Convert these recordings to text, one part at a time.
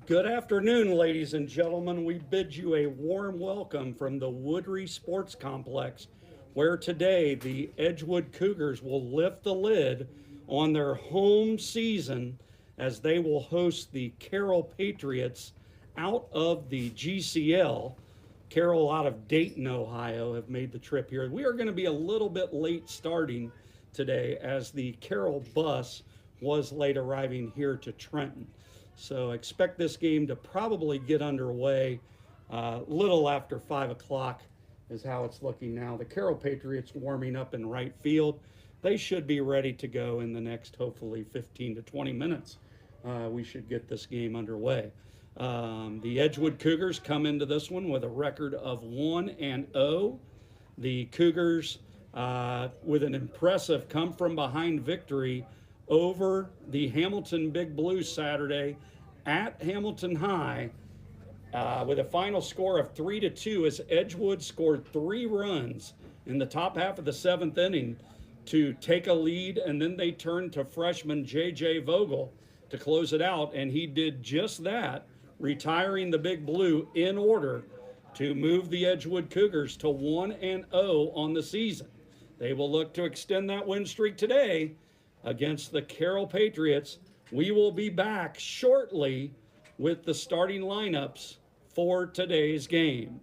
Good afternoon, ladies and gentlemen. We bid you a warm welcome from the Woodry Sports Complex, where today the Edgewood Cougars will lift the lid on their home season as they will host the Carroll Patriots out of the GCL. Carroll out of Dayton, Ohio, have made the trip here. We are going to be a little bit late starting today as the Carroll bus was late arriving here to Trenton. So expect this game to probably get underway little after 5 o'clock is how it's looking now. The Carroll Patriots warming up in right field. They should be ready to go in the next, hopefully, 15 to 20 minutes. We should get this game underway. The Edgewood Cougars come into this one with a record of 1-0. The Cougars with an impressive come-from-behind victory over the Hamilton Big Blue Saturday at Hamilton High with a final score of 3-2 as Edgewood scored 3 runs in the top half of the 7th inning to take a lead, and then they turned to freshman J.J. Vogel to close it out, and he did just that, retiring the Big Blue in order to move the Edgewood Cougars to 1-0 on the season. They will look to extend that win streak today against the Carroll Patriots. We will be back shortly with the starting lineups for today's game.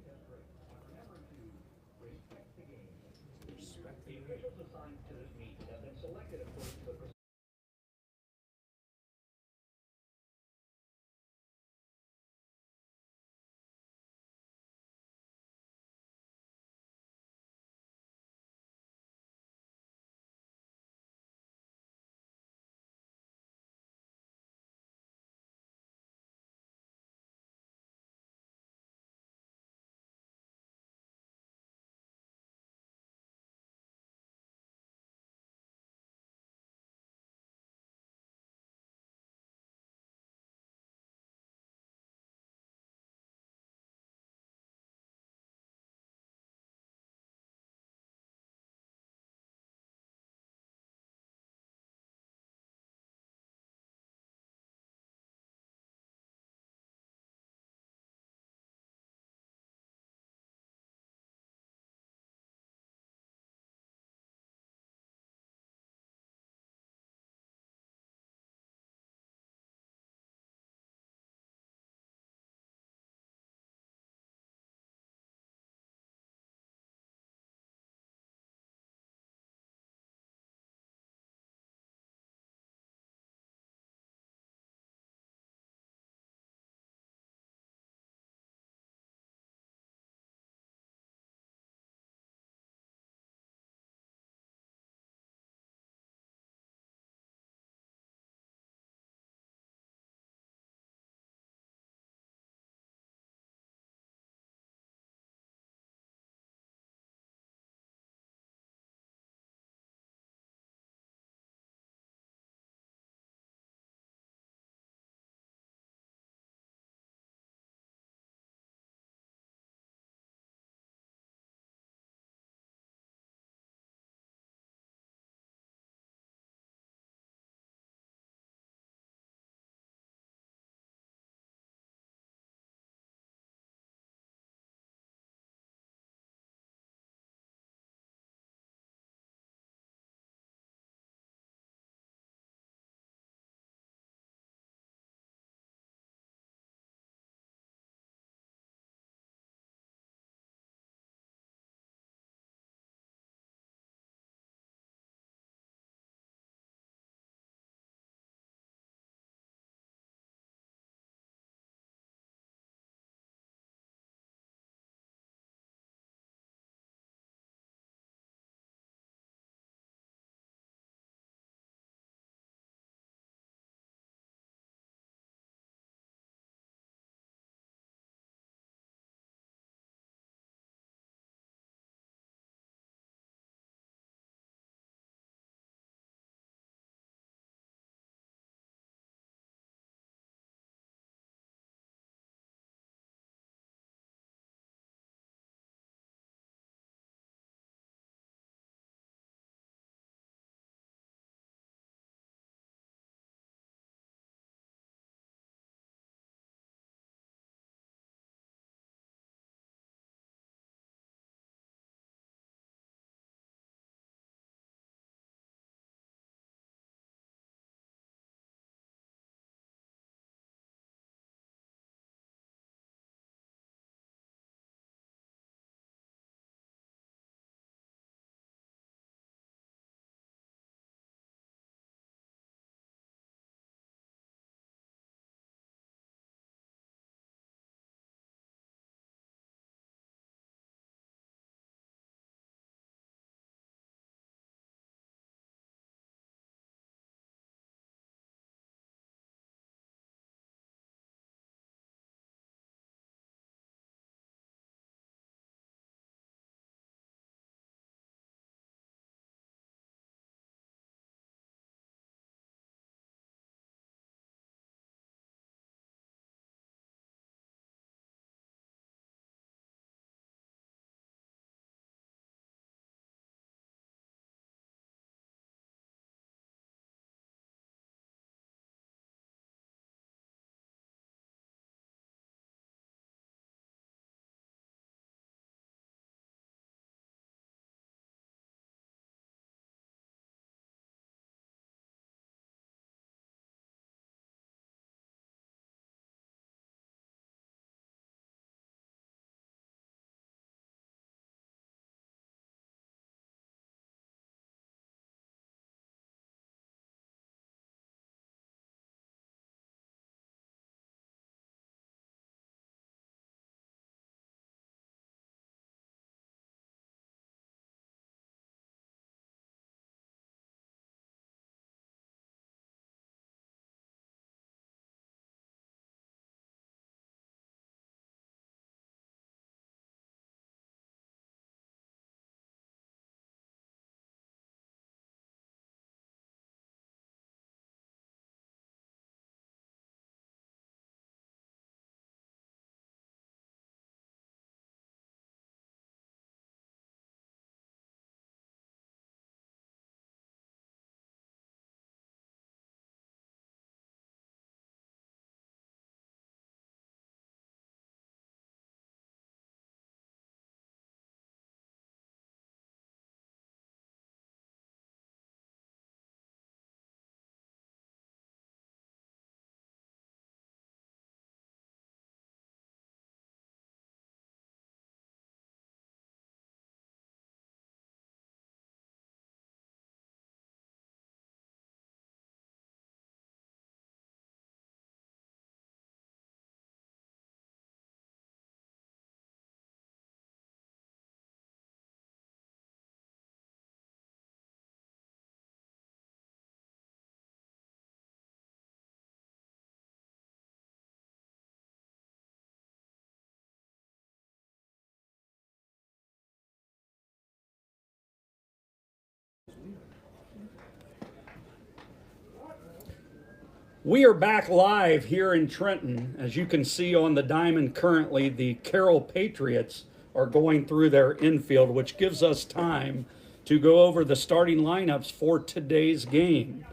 We are back live here in Trenton. As you can see on the diamond currently, the Carroll Patriots are going through their infield, which gives us time to go over the starting lineups for today's game.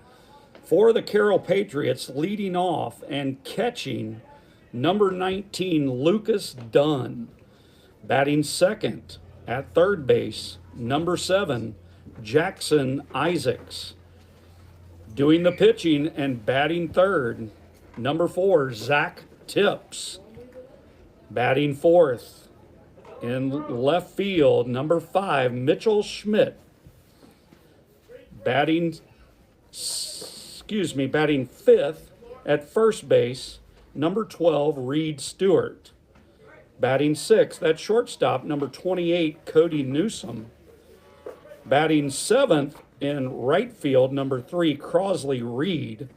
For the Carroll Patriots, leading off and catching, number 19, Lucas Dunn. Batting second at third base, number 7, Jackson Isaacs. Doing the pitching and batting third, number 4, Zach Tips. Batting fourth in left field, number 5, Mitchell Schmidt. Batting fifth at first base, number 12, Reed Stewart. Batting sixth at shortstop, number 28, Cody Newsom. Batting seventh in right field, number 3, Crosley Reed.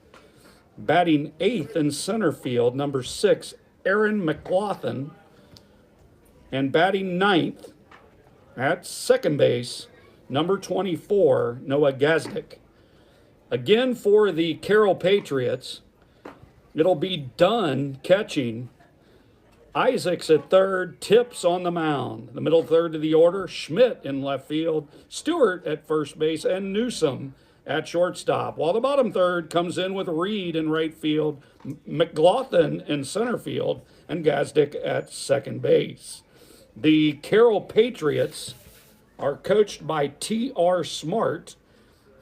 Batting eighth in center field, number 6, Aaron McLaughlin. And batting ninth at second base, number 24, Noah Gazdick. Again, for the Carroll Patriots, it'll be Dunn catching, Isaacs at third, Tips on the mound. The middle third of the order, Schmidt in left field, Stewart at first base, and Newsom at shortstop. While the bottom third comes in with Reed in right field, McLaughlin in center field, and Gazdick at second base. The Carroll Patriots are coached by T.R. Smart.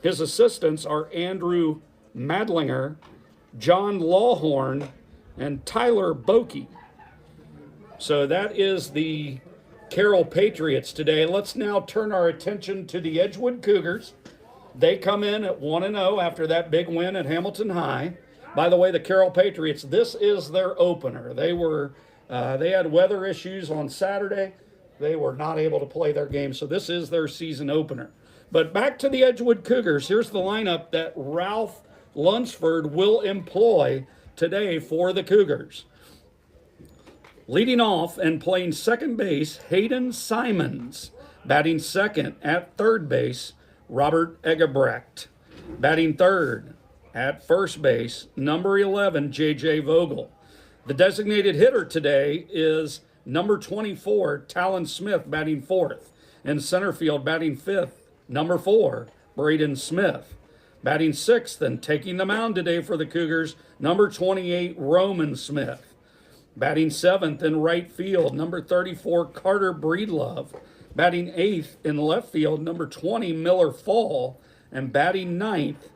His assistants are Andrew Madlinger, John Lawhorn, and Tyler Bokey. So that is the Carroll Patriots today. Let's now turn our attention to the Edgewood Cougars. They come in at 1-0 after that big win at Hamilton High. By the way, the Carroll Patriots, this is their opener. They had weather issues on Saturday. They were not able to play their game, so this is their season opener. But back to the Edgewood Cougars. Here's the lineup that Ralph Lunsford will employ today for the Cougars. Leading off and playing second base, Hayden Simons. Batting second at third base, Robert Egebrecht. Batting third at first base, number 11, J.J. Vogel. The designated hitter today is number 24, Talon Smith, batting fourth. In center field, batting fifth, number 4, Braden Smith. Batting sixth and taking the mound today for the Cougars, number 28, Roman Smith. Batting seventh in right field, number 34, Carter Breedlove. Batting eighth in left field, number 20, Miller Fall. And batting ninth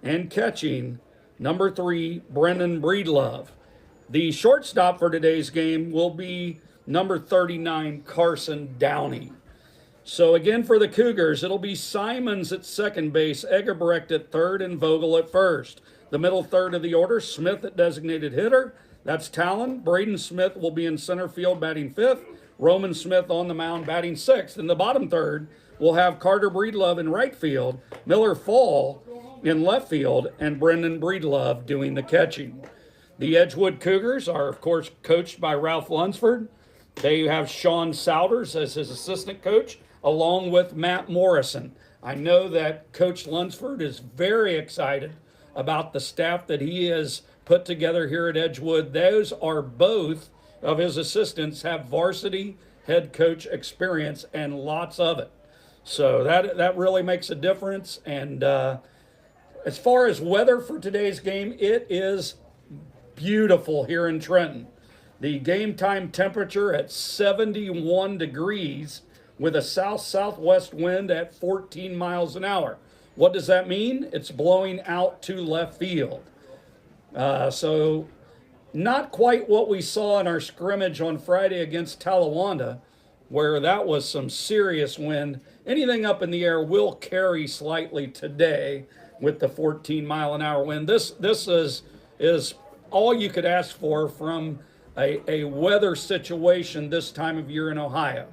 and catching, number 3, Brendan Breedlove. The shortstop for today's game will be number 39, Carson Downey. So again, for the Cougars, it'll be Simons at second base, Egebrecht at third, and Vogel at first. The middle third of the order, Smith at designated hitter. That's Talon. Braden Smith will be in center field, batting fifth. Roman Smith on the mound, batting sixth. In the bottom third, we'll have Carter Breedlove in right field, Miller Fall in left field, and Brendan Breedlove doing the catching. The Edgewood Cougars are, of course, coached by Ralph Lunsford. They have Sean Souders as his assistant coach, along with Matt Morrison. I know that Coach Lunsford is very excited about the staff that he has put together here at Edgewood. Those are both of his assistants have varsity head coach experience, and lots of it. So that really makes a difference. And as far as weather for today's game, it is beautiful here in Trenton. The game time temperature at 71 degrees with a south-southwest wind at 14 miles an hour. What does that mean? It's blowing out to left field. So not quite what we saw in our scrimmage on Friday against Talawanda, where that was some serious wind. Anything up in the air will carry slightly today with the 14-mile-an-hour wind. This is all you could ask for from a weather situation this time of year in Ohio.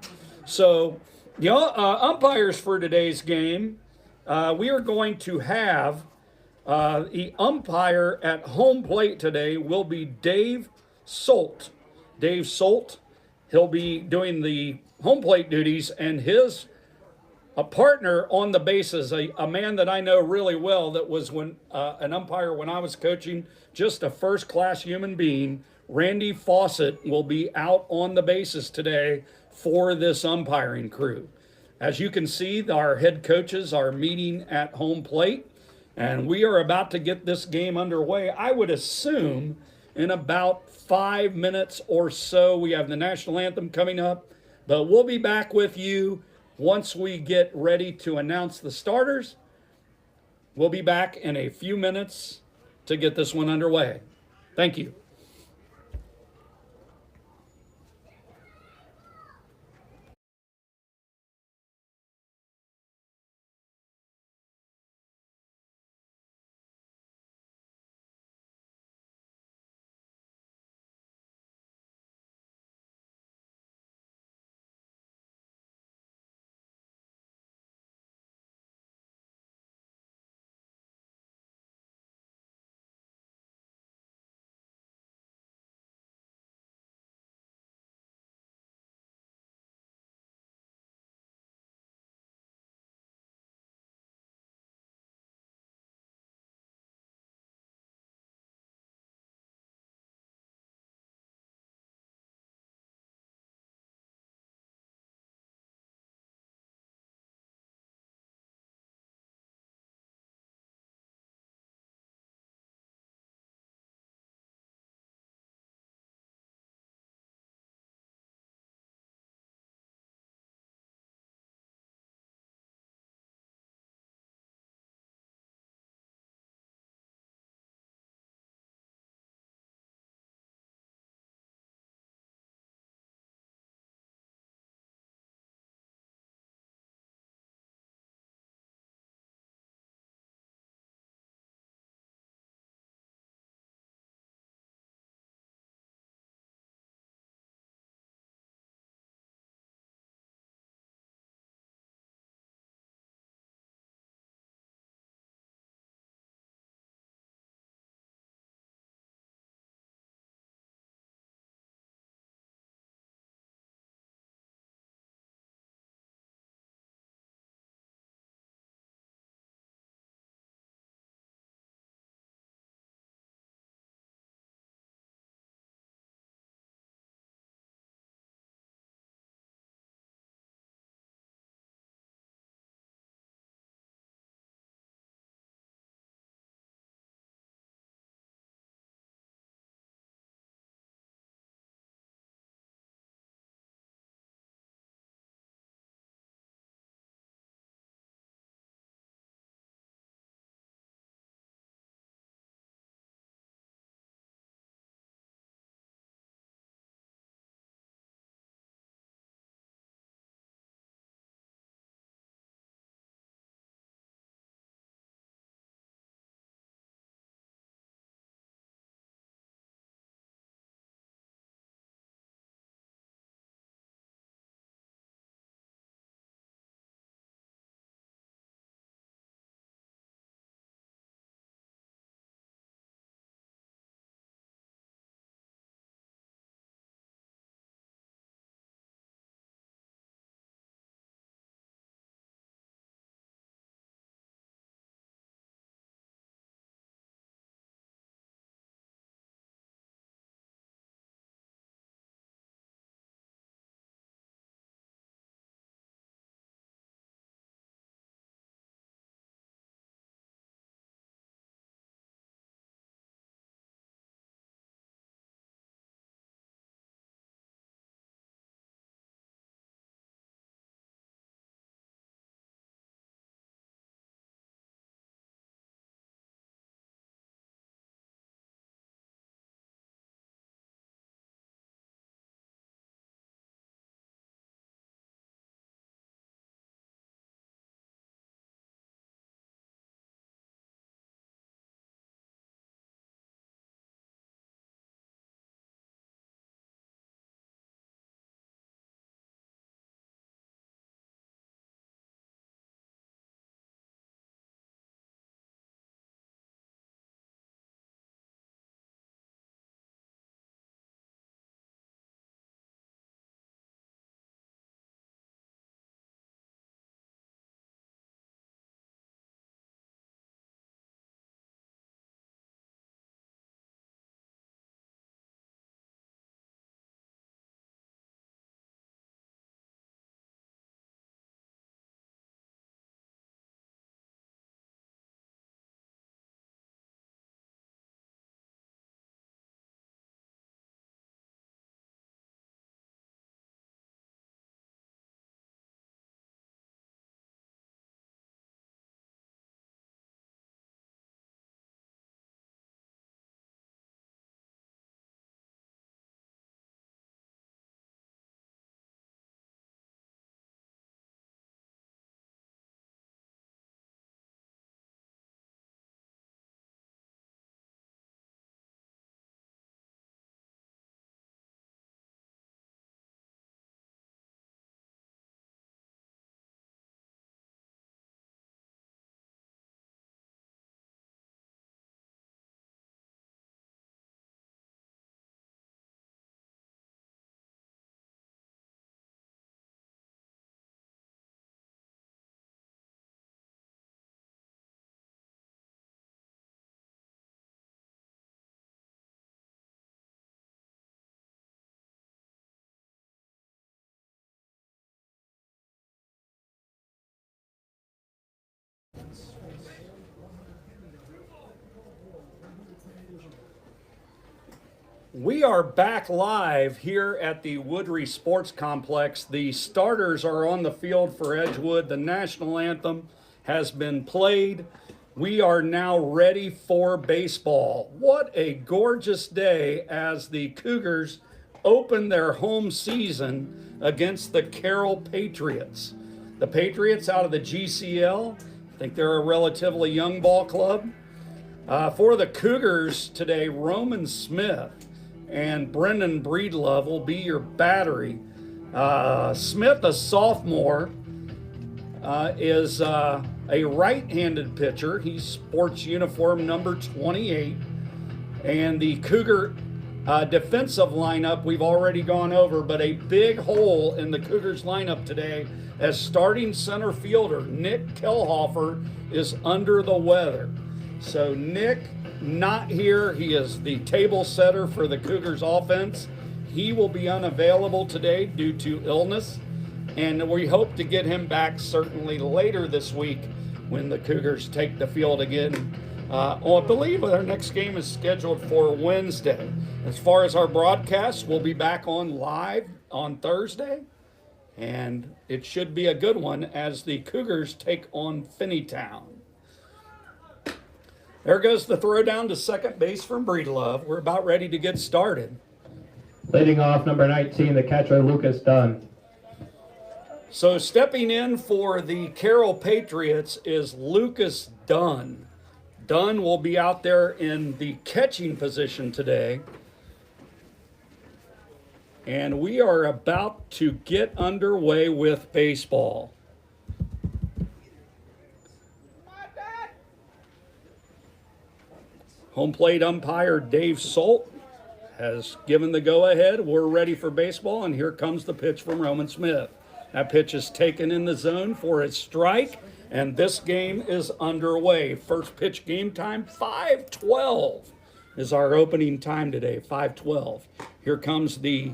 So the umpires for today's game, we are going to have the umpire at home plate today will be Dave Solt. Dave Solt, he'll be doing the home plate duties, and his a partner on the bases, a man that I know really well that was when an umpire when I was coaching, just a first class human being. Randy Fawcett will be out on the bases today for this umpiring crew. As you can see, our head coaches are meeting at home plate, and we are about to get this game underway. I would assume in about 5 minutes or so. We have the national anthem coming up, but we'll be back with you once we get ready to announce the starters. We'll be back in a few minutes to get this one underway. Thank you. We are back live here at the Woodry Sports Complex. The starters are on the field for Edgewood. The national anthem has been played. We are now ready for baseball. What a gorgeous day as the Cougars open their home season against the Carroll Patriots. The Patriots out of the GCL. I think they're a relatively young ball club. For the Cougars today, Roman Smith and Brendan Breedlove will be your battery. Smith, a sophomore, is a right-handed pitcher. He sports uniform number 28. And the Cougar defensive lineup we've already gone over, but a big hole in the Cougars lineup today as starting center fielder Nick Kelhofer is under the weather. So Nick not here. He is the table setter for the Cougars offense. He will be unavailable today due to illness, and we hope to get him back certainly later this week when the Cougars take the field again. I believe our next game is scheduled for Wednesday. As far as our broadcast, we'll be back on live on Thursday, and it should be a good one as the Cougars take on Finneytown. There goes the throw down to second base from Breedlove. We're about ready to get started. Leading off, number 19, the catcher, Lucas Dunn. So stepping in for the Carroll Patriots is Lucas Dunn. Dunn will be out there in the catching position today. And we are about to get underway with baseball. Home plate umpire Dave Solt has given the go-ahead. We're ready for baseball, and here comes the pitch from Roman Smith. That pitch is taken in the zone for a strike, and this game is underway. First pitch game time, 5:12 is our opening time today, 5:12. Here comes the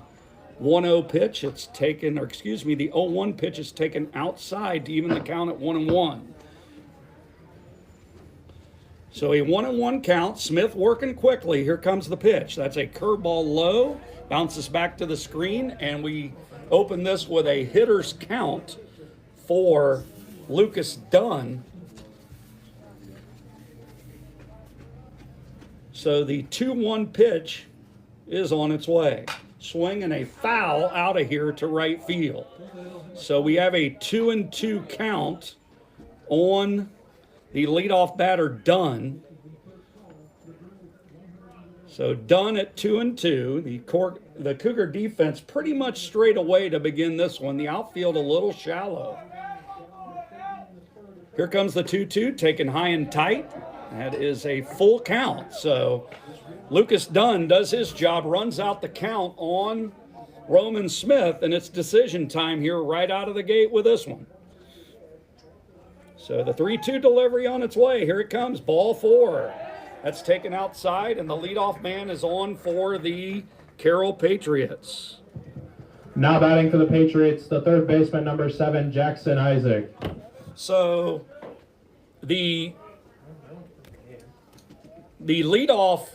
1-0 pitch. It's taken, or excuse me, the 0-1 pitch is taken outside to even the count at 1-1. So a 1-1 count. Smith working quickly. Here comes the pitch. That's a curveball low. Bounces back to the screen, and we open this with a hitter's count for Lucas Dunn. So the 2-1 pitch is on its way. Swing and a foul out of here to right field. So we have a 2-2 count on the leadoff batter, Dunn. So Dunn at 2-2. The Cougar defense pretty much straight away to begin this one. The outfield a little shallow. Here comes the 2-2, taken high and tight. That is a full count. So Lucas Dunn does his job, runs out the count on Roman Smith, and it's decision time here right out of the gate with this one. So the 3-2 delivery on its way. Here it comes, ball 4. That's taken outside, and the leadoff man is on for the Carroll Patriots. Now batting for the Patriots, the third baseman, number 7, Jackson Isaac. So the leadoff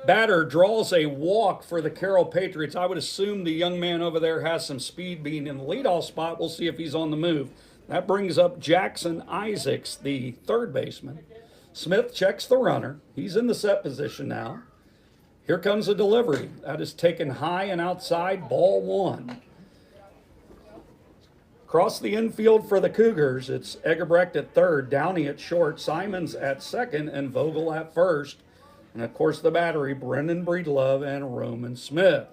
batter draws a walk for the Carroll Patriots. I would assume the young man over there has some speed being in the leadoff spot. We'll see if he's on the move. That brings up Jackson Isaacs, the third baseman. Smith checks the runner. He's in the set position now. Here comes a delivery. That is taken high and outside, ball 1. Across the infield for the Cougars, it's Egerbrecht at third, Downey at short, Simons at second, and Vogel at first. And, of course, the battery, Brendan Breedlove and Roman Smith.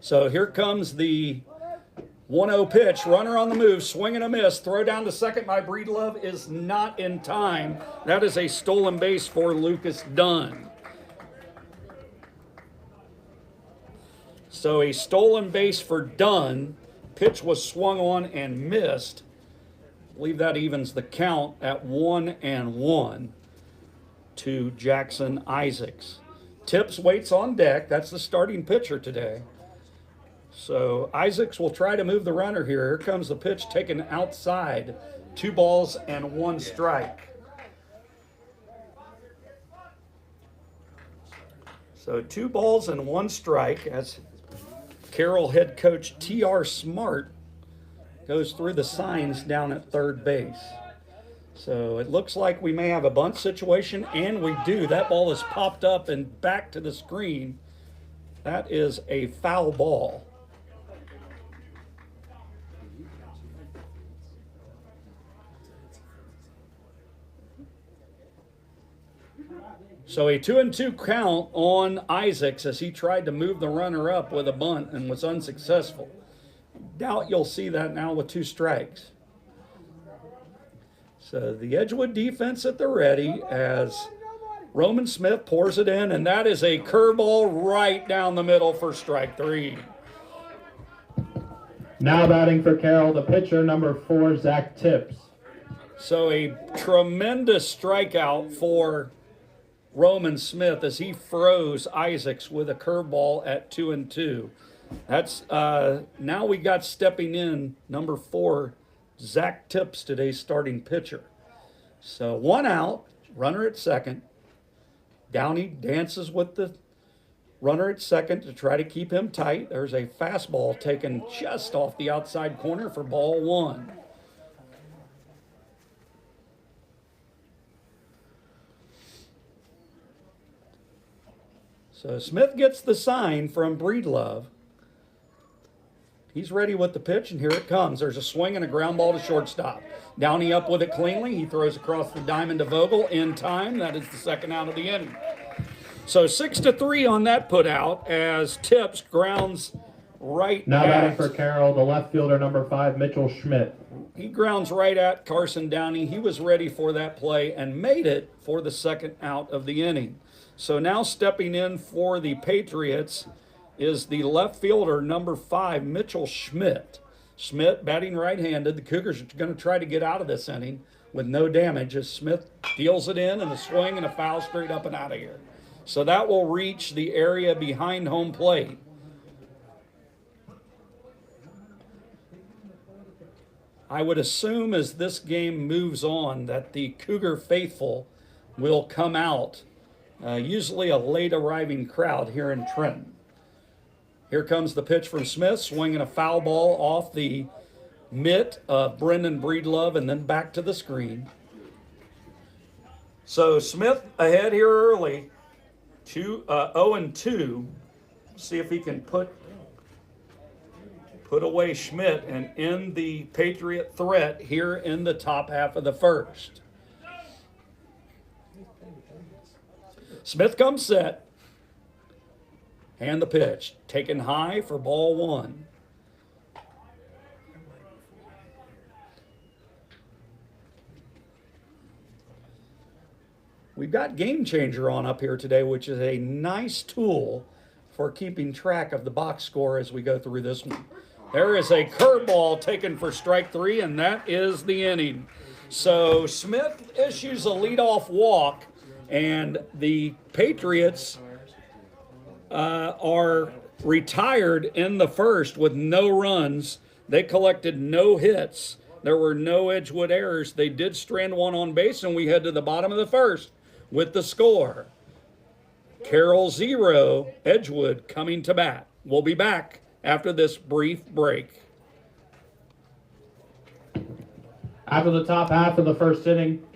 So here comes the 1-0 pitch, runner on the move, swing and a miss. Throw down to second by Breedlove is not in time. That is a stolen base for Lucas Dunn. So a stolen base for Dunn. Pitch was swung on and missed. I believe that evens the count at 1-1 to Jackson Isaacs. Tips waits on deck. That's the starting pitcher today. So Isaacs will try to move the runner here. Here comes the pitch taken outside. 2 balls and 1 strike. So 2 balls and 1 strike as Carroll head coach T.R. Smart goes through the signs down at third base. So it looks like we may have a bunt situation, and we do. That ball is popped up and back to the screen. That is a foul ball. So a 2-2 count on Isaacs as he tried to move the runner up with a bunt and was unsuccessful. Doubt you'll see that now with 2 strikes. So the Edgewood defense at the ready as Roman Smith pours it in, and that is a curveball right down the middle for strike 3. Now batting for Carroll, the pitcher, number 4, Zach Tips. So a tremendous strikeout for Roman Smith as he froze Isaacs with a curveball at 2-2. That's now we got stepping in number 4, Zach Tips, today's starting pitcher. So 1 out, runner at second. Downey dances with the runner at second to try to keep him tight. There's a fastball taken just off the outside corner for ball 1. So Smith gets the sign from Breedlove. He's ready with the pitch, and here it comes. There's a swing and a ground ball to shortstop. Downey up with it cleanly. He throws across the diamond to Vogel in time. That is the 2nd out of the inning. So 6-3 on that put out as Tips grounds right now at. Now batting for Carroll, the left fielder, number 5, Mitchell Schmidt. He grounds right at Carson Downey. He was ready for that play and made it for the 2nd out of the inning. So now stepping in for the Patriots is the left fielder, number 5, Mitchell Schmidt. Schmidt batting right-handed. The Cougars are going to try to get out of this inning with no damage as Smith deals it in and a swing and a foul straight up and out of here. So that will reach the area behind home plate. I would assume as this game moves on that the Cougar faithful will come out, usually a late arriving crowd here in Trenton. Here comes the pitch from Smith, swinging a foul ball off the mitt of Brendan Breedlove and then back to the screen. So Smith ahead here early, 0-2. See if he can put away Schmidt and end the Patriot threat here in the top half of the 1st. Smith comes set. And the pitch, taken high for ball 1. We've got Game Changer on up here today, which is a nice tool for keeping track of the box score as we go through this one. There is a curveball taken for strike 3, and that is the inning. So Smith issues a leadoff walk, and the Patriots are retired in the 1st with no runs. They collected no hits. There were no Edgewood errors. They did strand 1 on base, and we head to the bottom of the 1st with the score. Carroll 0, Edgewood coming to bat. We'll be back after this brief break. After the top half of the 1st inning,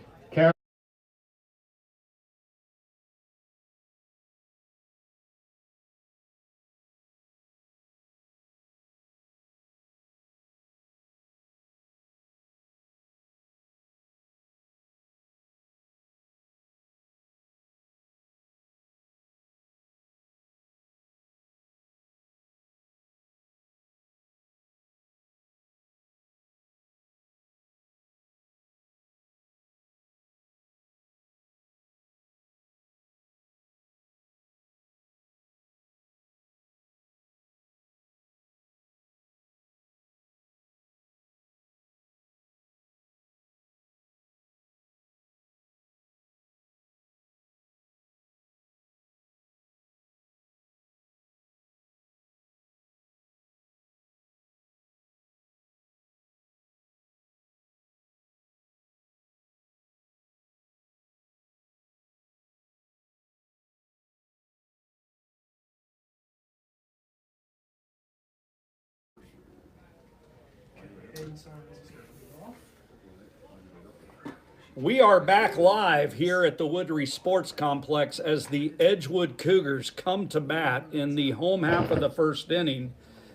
We are back live here at the Woodry Sports Complex as the Edgewood Cougars come to bat in the home half of the first inning.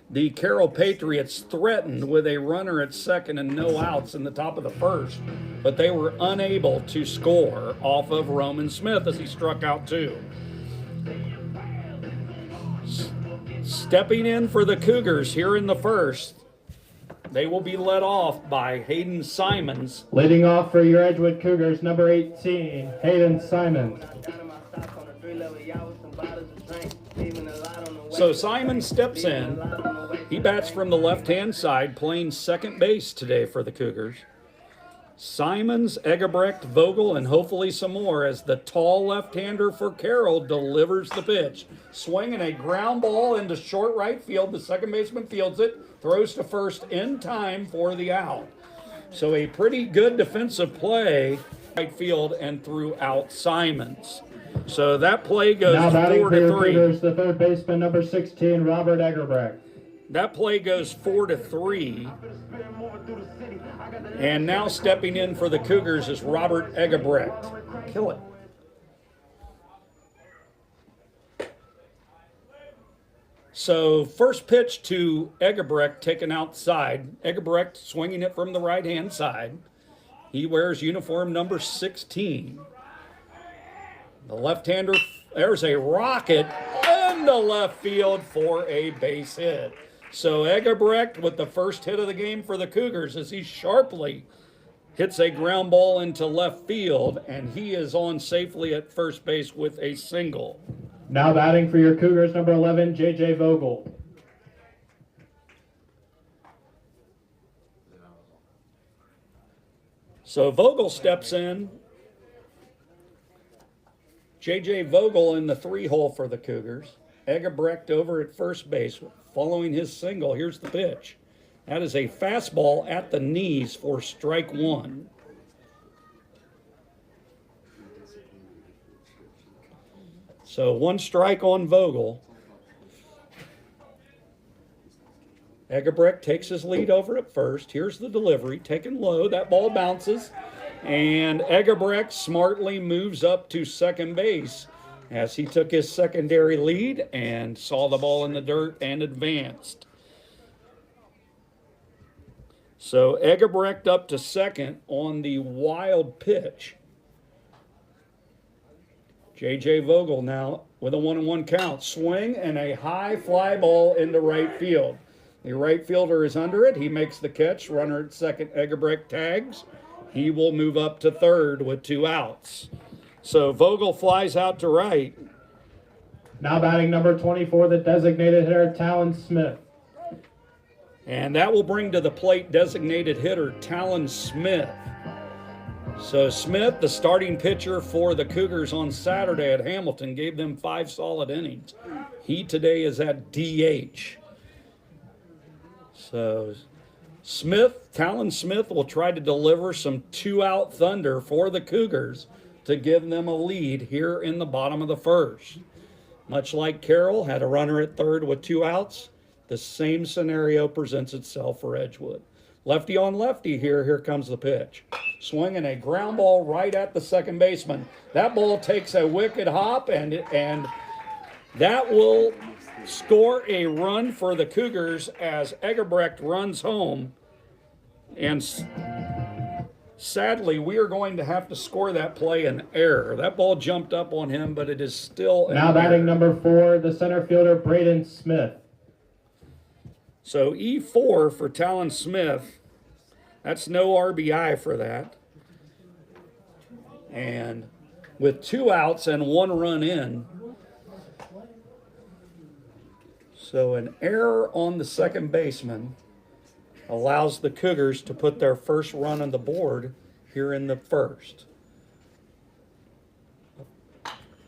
The Carroll Patriots threatened with a runner at second and no outs in the top of the first, but they were unable to score off of Roman Smith as he struck out two. Stepping in for the Cougars here in the first, they will be led off by Hayden Simons. Leading off for your Edgewood Cougars, number 18, Hayden Simons. So Simon steps in. He bats from the left-hand side, playing second base today for the Cougars. Simons, Egebrecht, Vogel, and hopefully some more as the tall left-hander for Carroll delivers the pitch. Swinging a ground ball into short right field. The second baseman fields it, throws to first in time for the out. So a pretty good defensive play, right field, and threw out Simons. So that play goes 4-3. Cougars, the third baseman, number 16, Robert Egebrecht. That play goes 4-3. And now stepping in for the Cougars is Robert Egebrecht. Kill it. So first pitch to Egebrecht taken outside. Egebrecht swinging it from the right-hand side. He wears uniform number 16. The left-hander, there's a rocket into left field for a base hit. So Egebrecht with the first hit of the game for the Cougars as he sharply hits a ground ball into left field, and he is on safely at first base with a single. Now batting for your Cougars, number 11, J.J. Vogel. So Vogel steps in. J.J. Vogel in the 3-hole for the Cougars. Egebrecht over at first base. Following his single, here's the pitch. That is a fastball at the knees for strike one. So one strike on Vogel. Egebrecht takes his lead over at first. Here's the delivery, taken low. That ball bounces. And Egebrecht smartly moves up to second base as he took his secondary lead and saw the ball in the dirt and advanced. So Egebrecht up to second on the wild pitch. J.J. Vogel now with a 1-1 count. Swing and a high fly ball into right field. The right fielder is under it. He makes the catch. Runner at second, Egebrecht tags. He will move up to third with 2 outs. So Vogel flies out to right. Now batting number 24, the designated hitter, Talon Smith. And that will bring to the plate designated hitter Talon Smith. So Smith, the starting pitcher for the Cougars on Saturday at Hamilton, gave them 5 solid innings. He today is at DH. So Talon Smith will try to deliver some 2-out thunder for the Cougars to give them a lead here in the bottom of the first. Much like Carroll had a runner at third with 2 outs, the same scenario presents itself for Edgewood. Lefty on lefty here. Here comes the pitch. Swinging a ground ball right at the second baseman. That ball takes a wicked hop, and that will score a run for the Cougars as Egebrecht runs home. And sadly, we are going to have to score that play an error. That ball jumped up on him, but it is still an Now batting error. number 4, the center fielder, Braden Smith. So E4 for Talon Smith. That's no RBI for that. And with 2 outs and 1 run in. So an error on the second baseman allows the Cougars to put their first run on the board here in the first.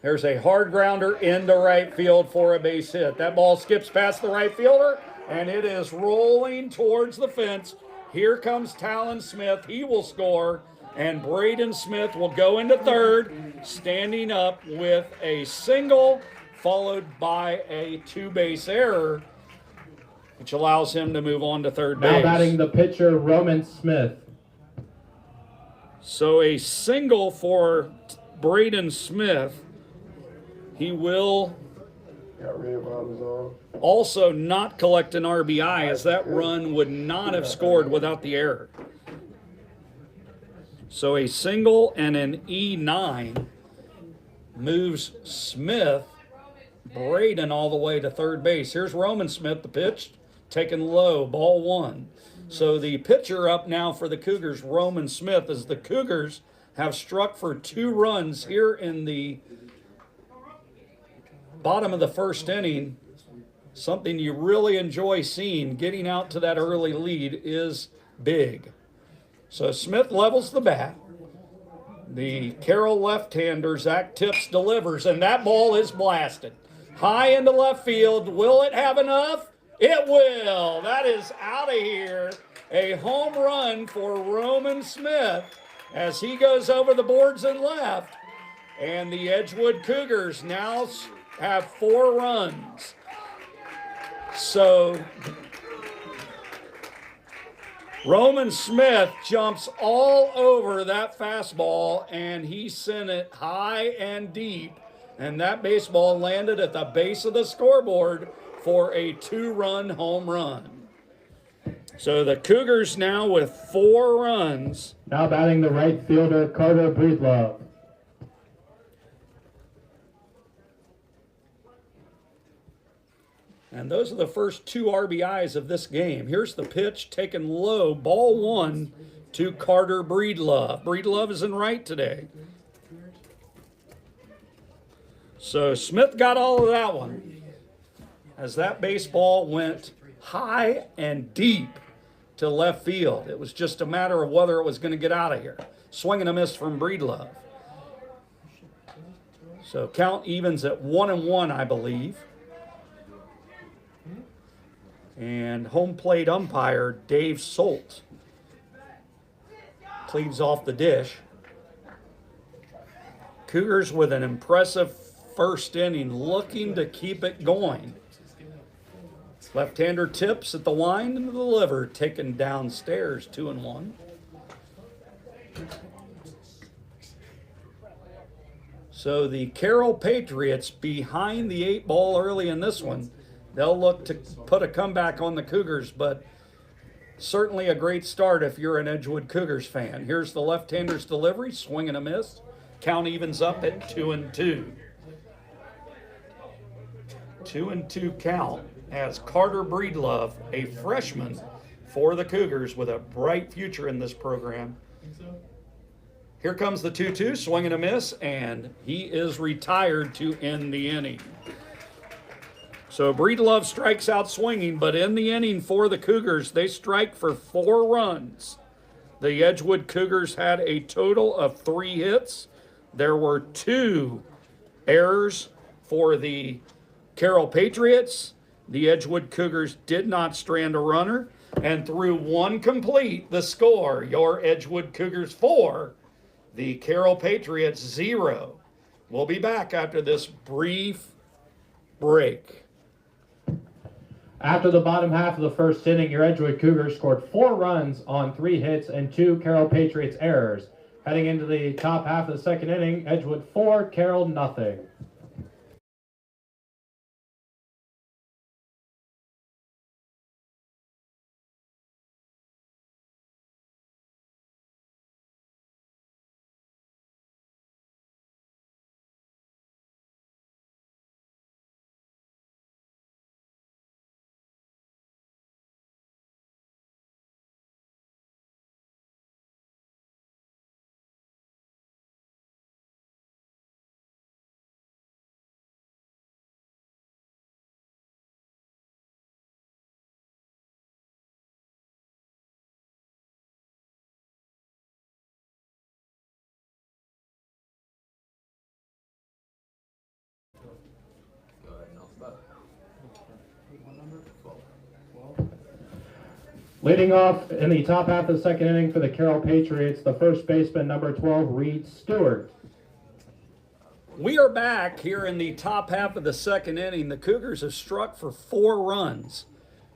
There's a hard grounder into right field for a base hit. That ball skips past the right fielder, and it is rolling towards the fence. Here comes Talon Smith. He will score, and Braden Smith will go into third, standing up with a single followed by a 2-base error. which allows him to move on to third Now base. batting the pitcher, Roman Smith. So a single for Braden Smith. He will also not collect an RBI, as that run would not have scored without the error. So a single and an E9 moves Smith, Braden, all the way to third base. Here's Roman Smith, the pitch, taken low, ball one. So the pitcher up now for the Cougars, Roman Smith, as the Cougars have struck for 2 runs here in the bottom of the first inning. Something you really enjoy seeing. Getting out to that early lead is big. So Smith levels the bat. The Carroll left-hander, Zach Tips, delivers, and that ball is blasted. High into left field. Will it have enough? It will. That is out of here. A home run for Roman Smith as he goes over the boards and left. And the Edgewood Cougars now have 4 runs. So Roman Smith jumps all over that fastball, and he sent it high and deep. And that baseball landed at the base of the scoreboard for a 2-run home run. So the Cougars now with 4 runs. Now batting the right fielder, Carter Breedlove. And those are the first 2 RBIs of this game. Here's the pitch taken low, ball 1 to Carter Breedlove. Breedlove is in right today. So Smith got all of that one as that baseball went high and deep to left field. It was just a matter of whether it was going to get out of here. Swing and a miss from Breedlove. So count evens at 1-1, I believe. And home plate umpire Dave Solt cleaves off the dish. Cougars with an impressive first inning, looking to keep it going. Left-hander Tips at the wind and the deliver, taken downstairs, 2-1. So the Carroll Patriots behind the 8 ball early in this one. They'll look to put a comeback on the Cougars, but certainly a great start if you're an Edgewood Cougars fan. Here's the left-hander's delivery, swing and a miss. Count evens up at 2-2. 2-2 count as Carter Breedlove, a freshman for the Cougars with a bright future in this program. Here comes the 2-2, swing and a miss, and he is retired to end the inning. So Breedlove strikes out swinging, but in the inning for the Cougars, they strike for 4 runs. The Edgewood Cougars had a total of 3 hits. There were 2 errors for the Carroll Patriots. The Edgewood Cougars did not strand a runner, and through 1 complete, the score, your Edgewood Cougars 4, the Carroll Patriots 0. We'll be back after this brief break. After the bottom half of the first inning, your Edgewood Cougars scored 4 runs on 3 hits and 2 Carroll Patriots errors. Heading into the top half of the second inning, Edgewood 4, Carroll nothing. Leading off in the top half of the second inning for the Carroll Patriots, the first baseman, number 12, Reed Stewart. We are back here in the top half of the second inning. The Cougars have struck for 4 runs.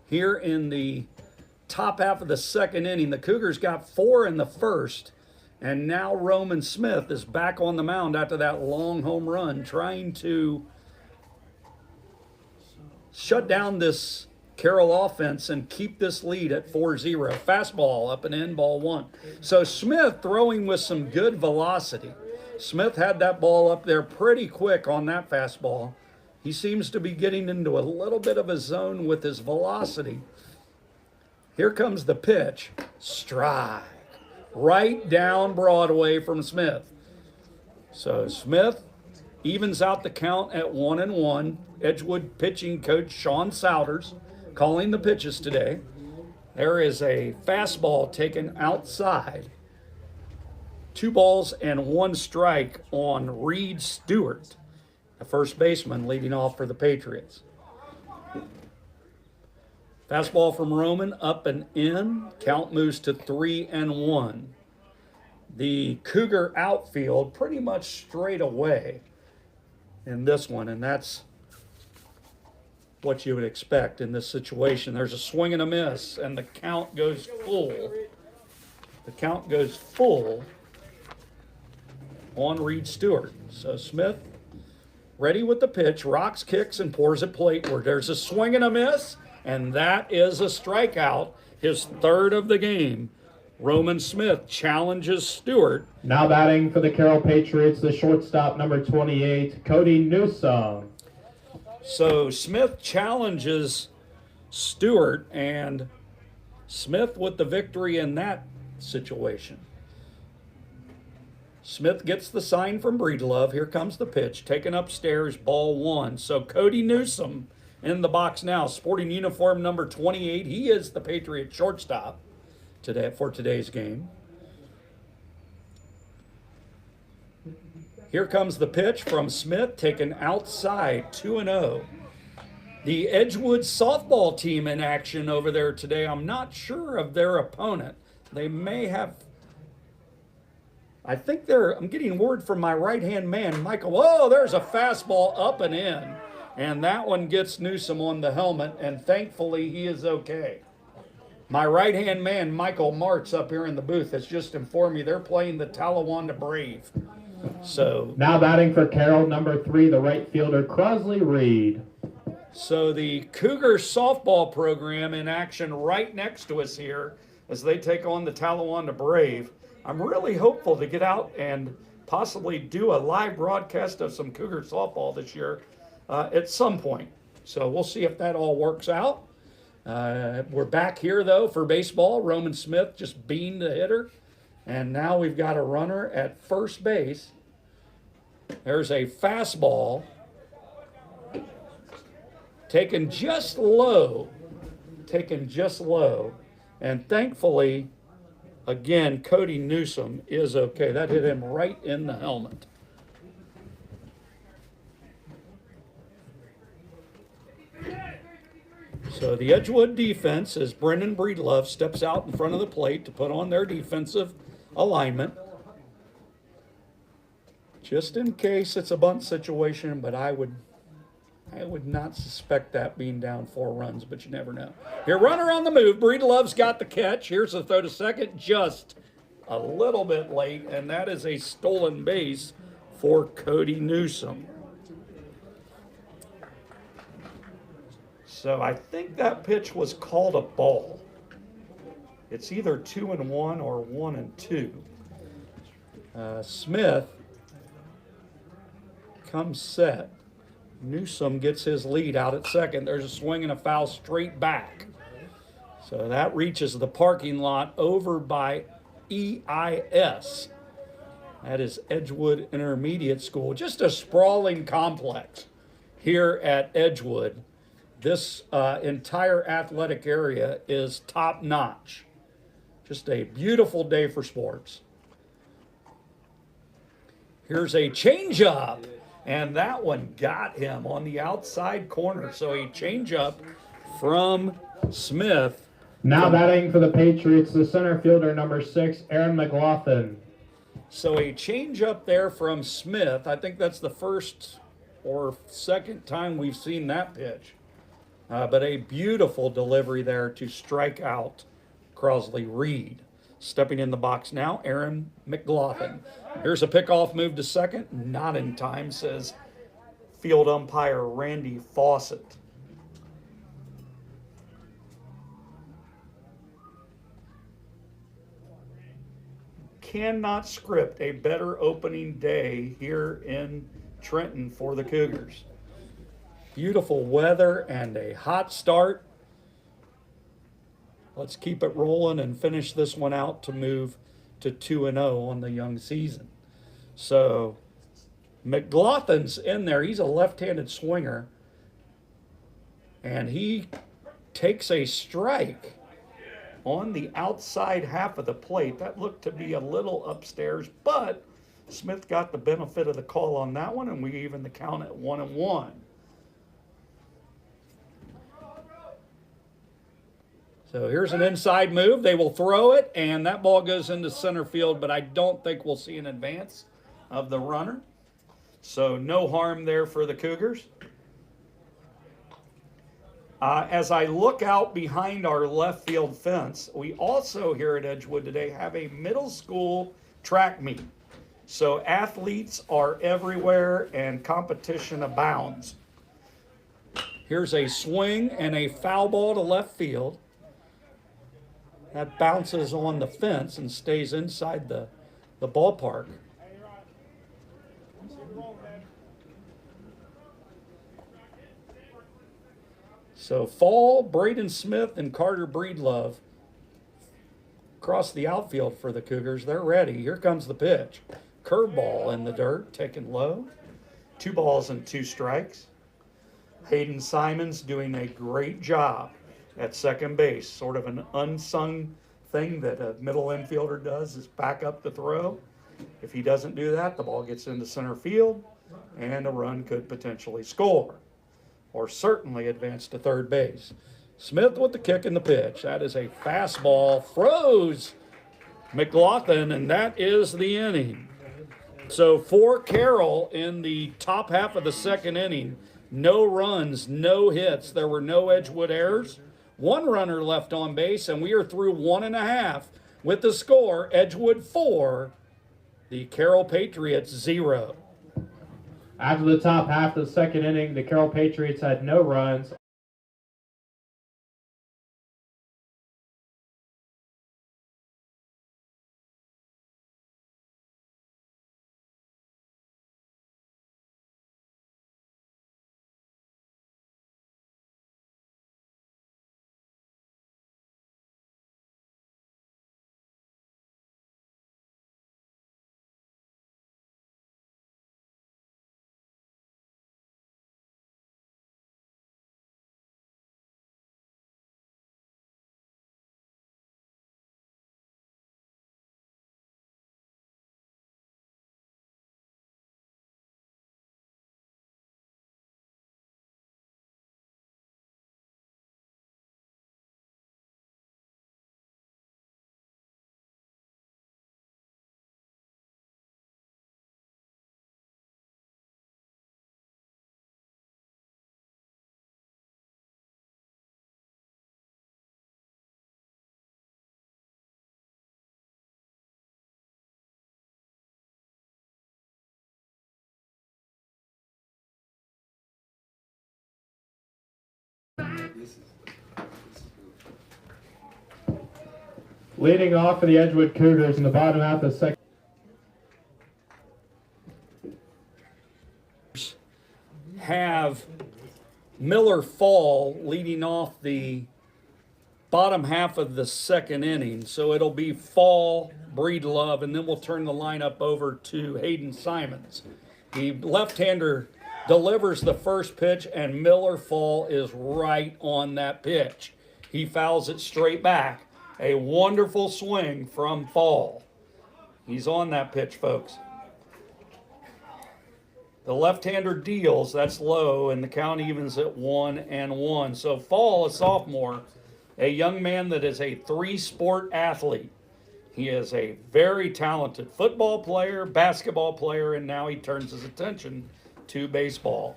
here in the top half of the second inning. The Cougars got 4 in the first, and now Roman Smith is back on the mound after that long home run, trying to shut down this Carroll offense and keep this lead at 4-0. Fastball up and in, ball 1. So Smith throwing with some good velocity. Smith had that ball up there pretty quick on that fastball. He seems to be getting into a little bit of a zone with his velocity. Here comes the pitch. Strike. Right down Broadway from Smith. So Smith evens out the count at 1-1. Edgewood pitching coach Sean Souders calling the pitches today. There is a fastball taken outside. 2 balls and 1 strike on Reed Stewart, the first baseman leading off for the Patriots. Fastball from Roman up and in. Count moves to 3-1. The Cougar outfield pretty much straight away in this one, and that's what you would expect in this situation. There's a swing and a miss, and the count goes full. The count goes full on Reed Stewart. So Smith ready with the pitch, rocks, kicks, and pours it plateward. There's a swing and a miss, and that is a strikeout, his 3rd of the game. Roman Smith challenges Stewart. Now batting for the Carroll Patriots, the shortstop, number 28, Cody Newsome. So Smith challenges Stewart, and Smith with the victory in that situation. Smith gets the sign from Breedlove. Here comes the pitch, taken upstairs, ball 1. So Cody Newsome in the box now, sporting uniform number 28. He is the Patriot shortstop today for today's game. Here comes the pitch from Smith, taken outside, 2-0. The Edgewood softball team in action over there today. I'm not sure of their opponent. They may have, I'm getting word from my right-hand man, Michael. Oh, there's a fastball up and in. And that one gets Newsome on the helmet, and thankfully he is okay. My right-hand man, Michael Martz, up here in the booth, has just informed me they're playing the Talawanda Brave. So now batting for Carroll, number 3, the right fielder, Crosley Reed. So the Cougar softball program in action right next to us here as they take on the Talawanda Brave. I'm really hopeful to get out and possibly do a live broadcast of some Cougar softball this year at some point. So we'll see if that all works out. We're back here, though, for baseball. Roman Smith just beaned the hitter. And now we've got a runner at first base. There's a fastball taken just low. And thankfully, again, Cody Newsome is okay. That hit him right in the helmet. So the Edgewood defense, as Brendan Breedlove steps out in front of the plate to put on their defensive alignment. Just in case it's a bunt situation, but I would not suspect that being down 4 runs, but you never know. Here, runner on the move. Breedlove's got the catch. Here's the throw to second, just a little bit late, and that is a stolen base for Cody Newsome. So I think that pitch was called a ball. It's either 2-1 or 1-2. Smith comes set. Newsome gets his lead out at second. There's a swing and a foul straight back. So that reaches the parking lot over by EIS. That is Edgewood Intermediate School. Just a sprawling complex here at Edgewood. This entire athletic area is top notch. Just a beautiful day for sports. Here's a changeup, and that one got him on the outside corner. So a changeup from Smith. Now batting for the Patriots, the center fielder, number 6, Aaron McLaughlin. So a changeup there from Smith. I think that's the first or second time we've seen that pitch. But a beautiful delivery there to strike out Crosley Reed. Stepping in the box now, Aaron McLaughlin. Here's a pickoff move to second. Not in time, says field umpire Randy Fawcett. Cannot script a better opening day here in Trenton for the Cougars. Beautiful weather and a hot start. Let's keep it rolling and finish this one out to move to 2-0 on the young season. So McLaughlin's in there. He's a left-handed swinger. And he takes a strike on the outside half of the plate. That looked to be a little upstairs, but Smith got the benefit of the call on that one, and we even the count at 1-1. So here's an inside move. They will throw it, and that ball goes into center field, but I don't think we'll see an advance of the runner. So no harm there for the Cougars. As I look out behind our left field fence, we also here at Edgewood today have a middle school track meet. So athletes are everywhere and competition abounds. Here's a swing and a foul ball to left field. That bounces on the fence and stays inside the ballpark. So Fall, Braden Smith, and Carter Breedlove across the outfield for the Cougars. They're ready. Here comes the pitch. Curveball in the dirt, taken low. 2 balls and 2 strikes. Hayden Simons doing a great job at second base. Sort of an unsung thing that a middle infielder does is back up the throw. If he doesn't do that, the ball gets into center field and a run could potentially score or certainly advance to third base. Smith with the kick and the pitch. That is a fastball. Froze McLaughlin, and that is the inning. So for Carroll in the top half of the second inning, no runs, no hits. There were no Edgewood errors. 1 runner left on base, and we are through 1.5 with the score, Edgewood 4, the Carroll Patriots 0. After the top half of the second inning, the Carroll Patriots had no runs. Leading off for the Edgewood Cougars in the bottom half of the second. Have Miller Fall leading off the bottom half of the second inning. So it'll be Fall, Breedlove, and then we'll turn the lineup over to Hayden Simons. The left-hander delivers the first pitch, and Miller Fall is right on that pitch. He fouls it straight back. A wonderful swing from Fall. He's on that pitch, folks. The left-hander deals, that's low, and the count evens at 1-1. So Fall, a sophomore, a young man that is a 3-sport athlete. He is a very talented football player, basketball player, and now he turns his attention to baseball.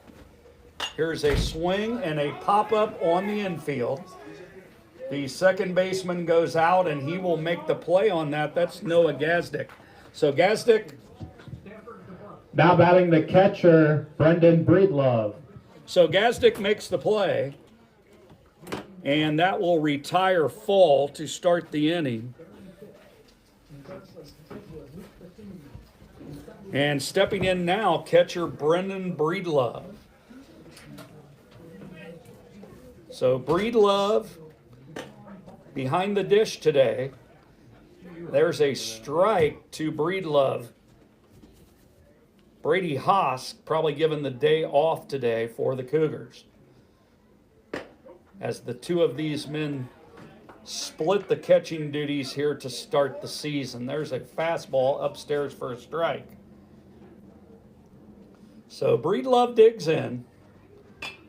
Here's a swing and a pop-up on the infield. The second baseman goes out, and he will make the play on that. That's Noah Gazdick. So Gazdick. Now batting the catcher, Brendan Breedlove. So Gazdick makes the play, and that will retire Fall to start the inning. And stepping in now, catcher Brendan Breedlove. So Breedlove behind the dish today. There's a strike to Breedlove. Brady Haas probably given the day off today for the Cougars, as the two of these men split the catching duties here to start the season. There's a fastball upstairs for a strike. So Breedlove digs in.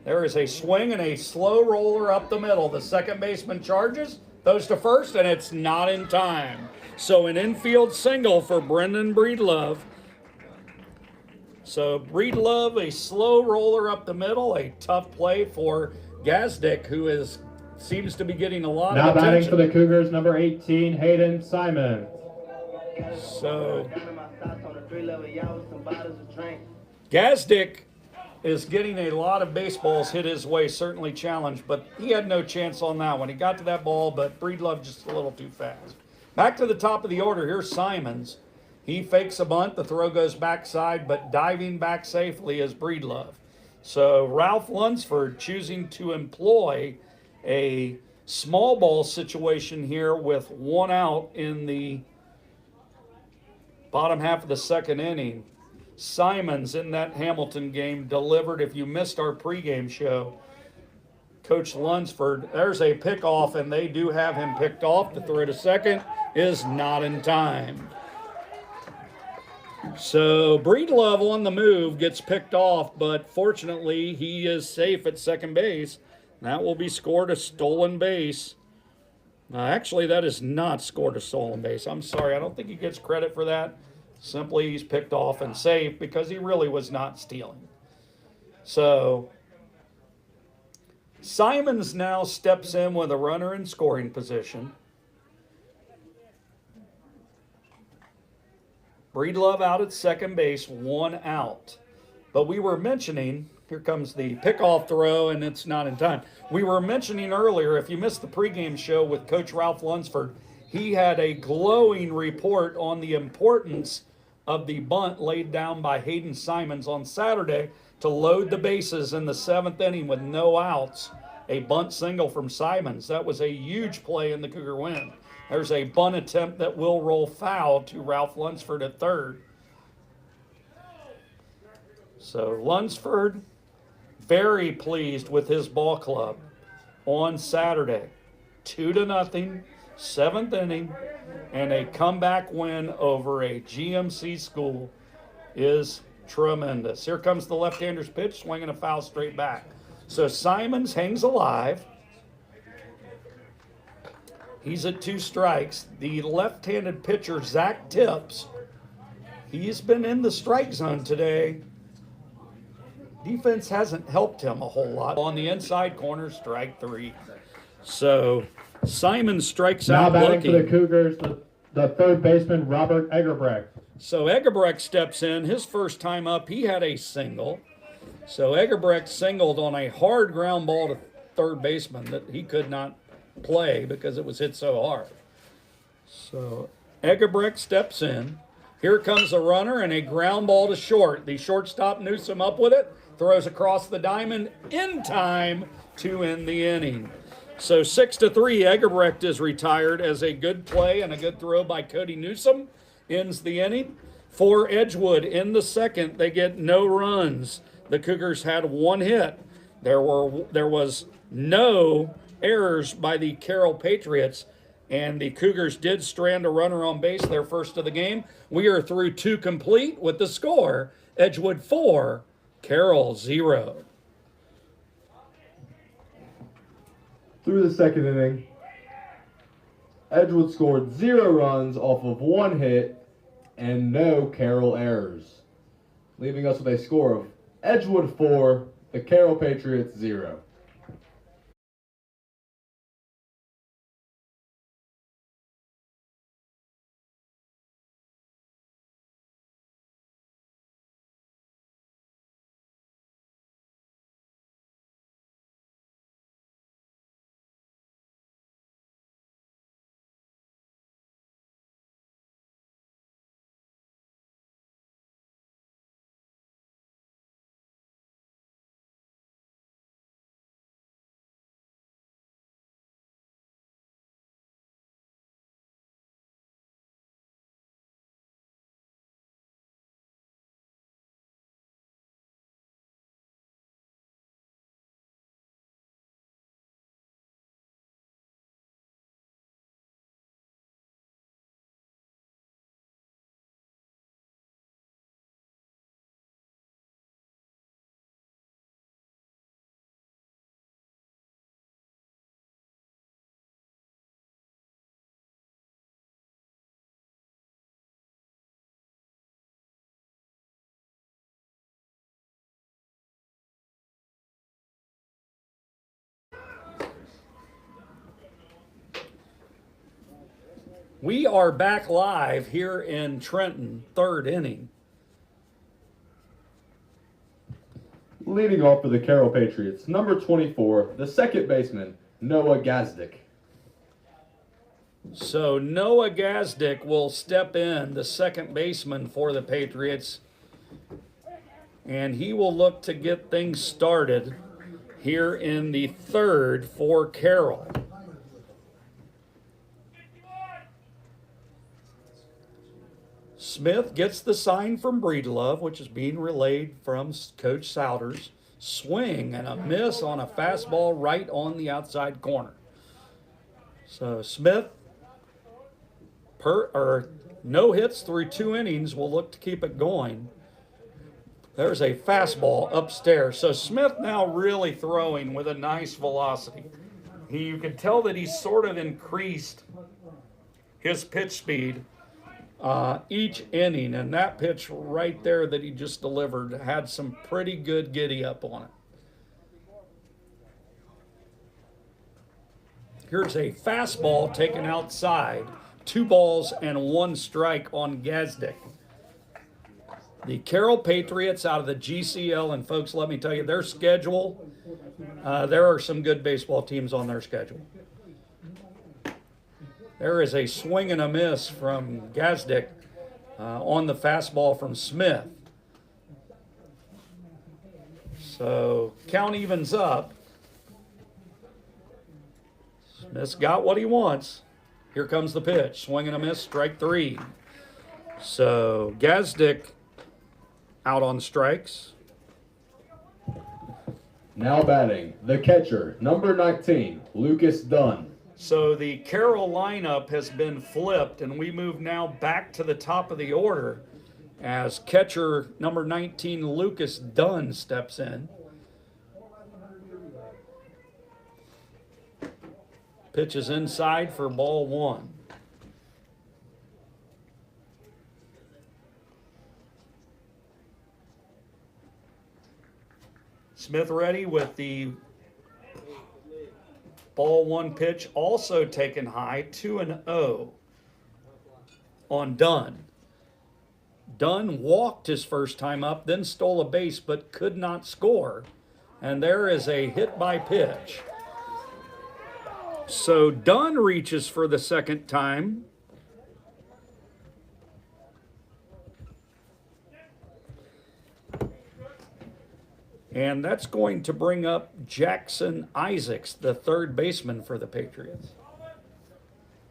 There is a swing and a slow roller up the middle. The second baseman charges, throws to first, and it's not in time. So an infield single for Brendan Breedlove. So Breedlove, a slow roller up the middle, a tough play for Gazdick, who seems to be getting a lot of attention. Now batting for the Cougars, number 18, Hayden Simon. So Gazdick is getting a lot of baseballs hit his way, certainly challenged, but he had no chance on that one. He got to that ball, but Breedlove just a little too fast. Back to the top of the order, here's Simons. He fakes a bunt, the throw goes backside, but diving back safely is Breedlove. So Ralph Lunsford choosing to employ a small ball situation here with one out in the bottom half of the second inning. Simons in that Hamilton game delivered. If you missed our pregame show, Coach Lunsford, there's a pickoff, and they do have him picked off. The throw to second is not in time. So Breedlove on the move gets picked off, but fortunately he is safe at second base. That will be scored a stolen base. Actually, that is not scored a stolen base. I'm sorry, I don't think he gets credit for that. Simply he's picked off and safe because he really was not stealing. So Simons now steps in with a runner in scoring position. Breedlove out at second base, one out. But we were mentioning, here comes the pickoff throw, and it's not in time. We were mentioning earlier, if you missed the pregame show with Coach Ralph Lunsford, he had a glowing report on the importance of the bunt laid down by Hayden Simons on Saturday to load the bases in the seventh inning with no outs. A bunt single from Simons. That was a huge play in the Cougar win. There's a bunt attempt that will roll foul to Ralph Lunsford at third. So Lunsford, very pleased with his ball club on Saturday. 2-0, seventh inning, and a comeback win over a GMC school is tremendous. Here comes the left-hander's pitch, swinging a foul straight back. So Simons hangs alive. He's at 2 strikes. The left-handed pitcher, Zach Tips, he's been in the strike zone today. Defense hasn't helped him a whole lot. On the inside corner, strike 3. So Simons strikes out looking. Now batting for the Cougars, the third baseman, Robert Egerbrecht. So Egerbrecht steps in. His first time up, he had a single. So Egerbrecht singled on a hard ground ball to third baseman that he could not play because it was hit so hard. So Egerbrecht steps in. Here comes a runner and a ground ball to short. The shortstop Newsom up with it, throws across the diamond in time to end the inning. So 6-3, Egerbrecht is retired as a good play and a good throw by Cody Newsom ends the inning. For Edgewood in the second, they get no runs. The Cougars had 1 hit. There was no errors by the Carroll Patriots, and the Cougars did strand a runner on base, their first of the game. We are through 2 complete with the score, Edgewood 4, Carroll 0. Through the second inning, Edgewood scored 0 runs off of 1 hit and no Carroll errors, leaving us with a score of Edgewood 4, The Carroll Patriots 0. We are back live here in Trenton, third inning. Leading off for the Carroll Patriots, number 24, the second baseman, Noah Gazdick. So Noah Gazdick will step in, the second baseman for the Patriots, and he will look to get things started here in the third for Carroll. Smith gets the sign from Breedlove, which is being relayed from Coach Souders. Swing and a miss on a fastball right on the outside corner. So Smith, no hits through 2 innings, will look to keep it going. There's a fastball upstairs. So Smith now really throwing with a nice velocity. You can tell that he's sort of increased his pitch speed each inning, and that pitch right there that he just delivered had some pretty good giddy up on it. Here's a fastball taken outside. 2 balls and 1 strike on Gazdick. The Carroll Patriots out of the GCL, and folks, let me tell you, their schedule, there are some good baseball teams on their schedule. There is a swing and a miss from Gazdick on the fastball from Smith. So count evens up. Smith's got what he wants. Here comes the pitch. Swing and a miss, strike 3. So Gazdick out on strikes. Now batting, the catcher, number 19, Lucas Dunn. So the Carroll lineup has been flipped, and we move now back to the top of the order as catcher number 19, Lucas Dunn, steps in. Pitch is inside for ball 1. Smith ready with the ball 1 pitch, also taken high, 2-0 on Dunn. Dunn walked his first time up, then stole a base, but could not score. And there is a hit by pitch. So Dunn reaches for the second time. And that's going to bring up Jackson Isaacs, the third baseman for the Patriots.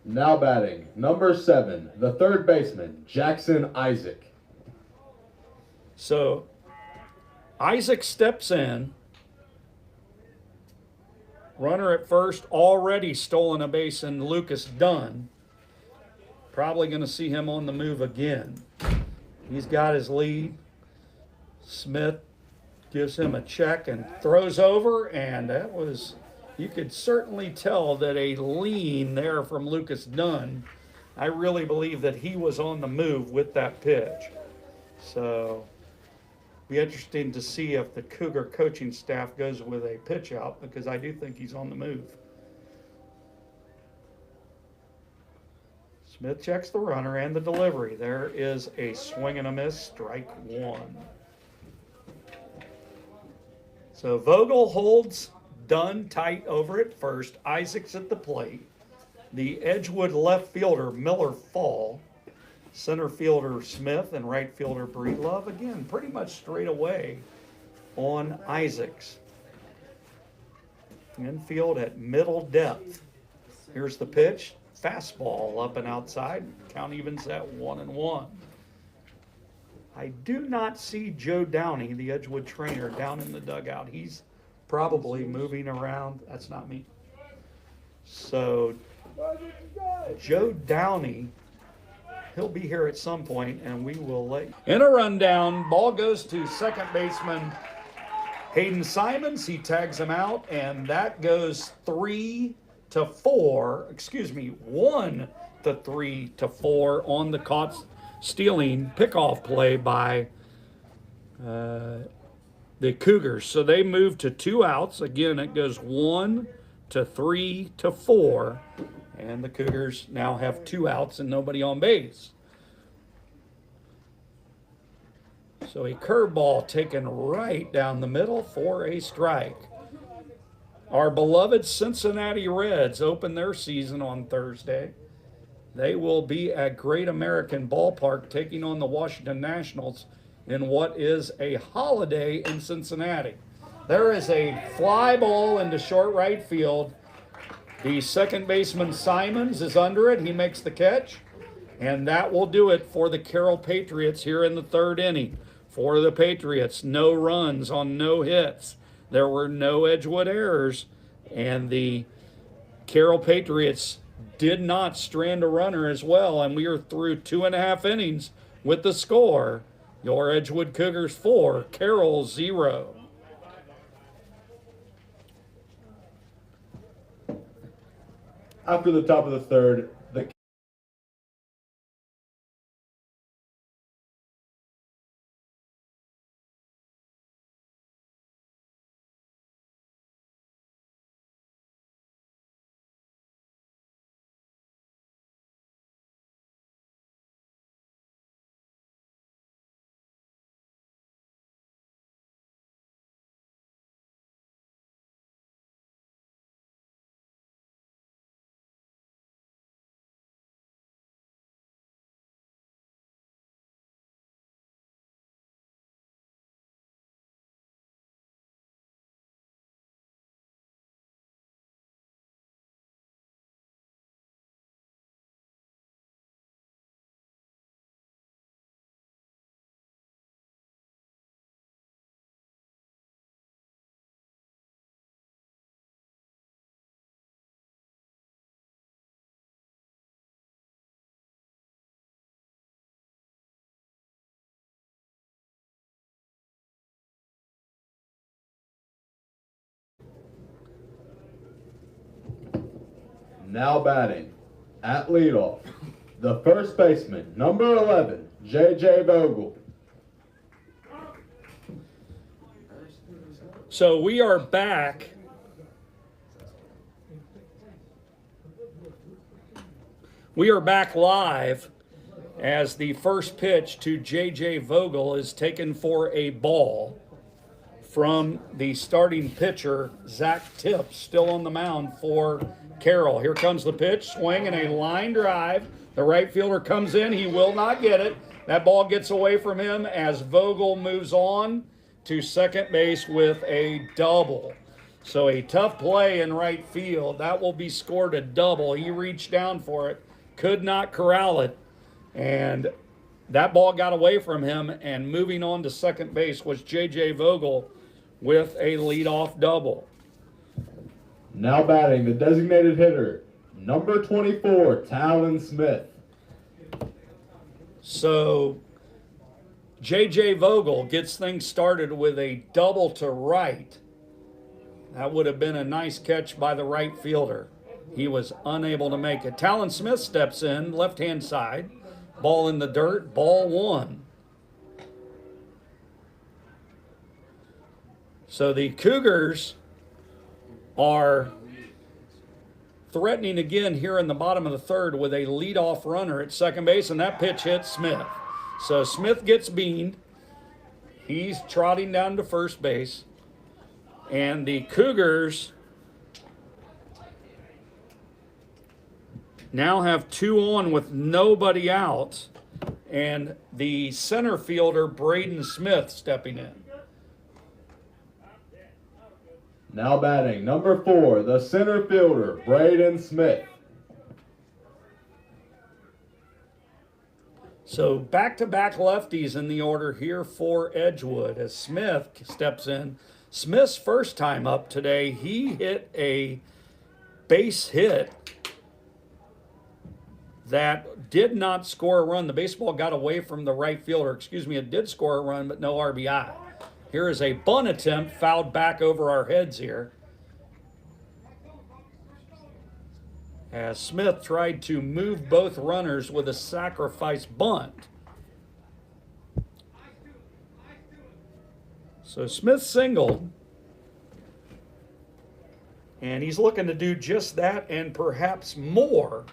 Now batting, number 7, the third baseman, Jackson Isaac. So Isaac steps in. Runner at first, already stolen a base, and Lucas Dunn. Probably going to see him on the move again. He's got his lead. Smith gives him a check and throws over, and that was, you could certainly tell that a lean there from Lucas Dunn. I really believe that he was on the move with that pitch. So Be interesting to see if the Cougar coaching staff goes with a pitch out, because I do think he's on the move. Smith checks the runner and the delivery. There is a swing and a miss, strike one. So Vogel holds Dunn tight over at first. Isaac's at the plate. The Edgewood left fielder, Miller, fall. Center fielder Smith and right fielder Breedlove, again, pretty much straight away on Isaacs. Infield at middle depth. Here's the pitch. Fastball up and outside. Count evens at 1-1. I do not see Joe Downey, the Edgewood trainer, down in the dugout. He's probably moving around. That's not me. So Joe Downey, he'll be here at some point, and we will let you. In a rundown, ball goes to second baseman Hayden Simons. He tags him out, and that goes 1 to 3 to 4 on the caught stealing pickoff play by the Cougars. So they move to 2 outs. Again, it goes 1 to 3 to 4. And the Cougars now have 2 outs and nobody on base. So a curveball taken right down the middle for a strike. Our beloved Cincinnati Reds open their season on Thursday. They will be at Great American Ballpark taking on the Washington Nationals in what is a holiday in Cincinnati. There is a fly ball into short right field. The second baseman Simons is under it. He makes the catch. And that will do it for the Carroll Patriots here in the 3rd inning. For the Patriots, no runs on no hits. There were no Edgewood errors. And the Carroll Patriots did not strand a runner as well. And we are through 2.5 innings with the score. Your Edgewood Cougars 4, Carroll 0. After the top of the 3rd, the now batting at leadoff, the first baseman, number 11, J.J. Vogel. So we are back. We are back live as the first pitch to J.J. Vogel is taken for a ball from the starting pitcher, Zach Tips, still on the mound for Carroll. Here comes the pitch, swing and a line drive. The right fielder comes in. He will not get it. That ball gets away from him as Vogel moves on to second base with a double. So a tough play in right field. That will be scored a double. He reached down for it, could not corral it, and that ball got away from him, and moving on to second base was J.J. Vogel with a leadoff double. Now batting the designated hitter, number 24, Talon Smith. So J.J. Vogel gets things started with a double to right. That would have been a nice catch by the right fielder. He was unable to make it. Talon Smith steps in, left-hand side. Ball in the dirt, ball 1. So the Cougars are threatening again here in the bottom of the third with a leadoff runner at second base, and that pitch hits Smith. So Smith gets beaned. He's trotting down to first base. And the Cougars now have 2 on with nobody out, and the center fielder, Braden Smith, stepping in. Now batting, number 4, the center fielder, Braden Smith. So back-to-back lefties in the order here for Edgewood as Smith steps in. Smith's first time up today, he hit a base hit that did not score a run. The baseball got away from the right fielder. Excuse me, it did score a run, but no RBI. Here is a bunt attempt fouled back over our heads here, as Smith tried to move both runners with a sacrifice bunt. So Smith singled, and he's looking to do just that and perhaps more,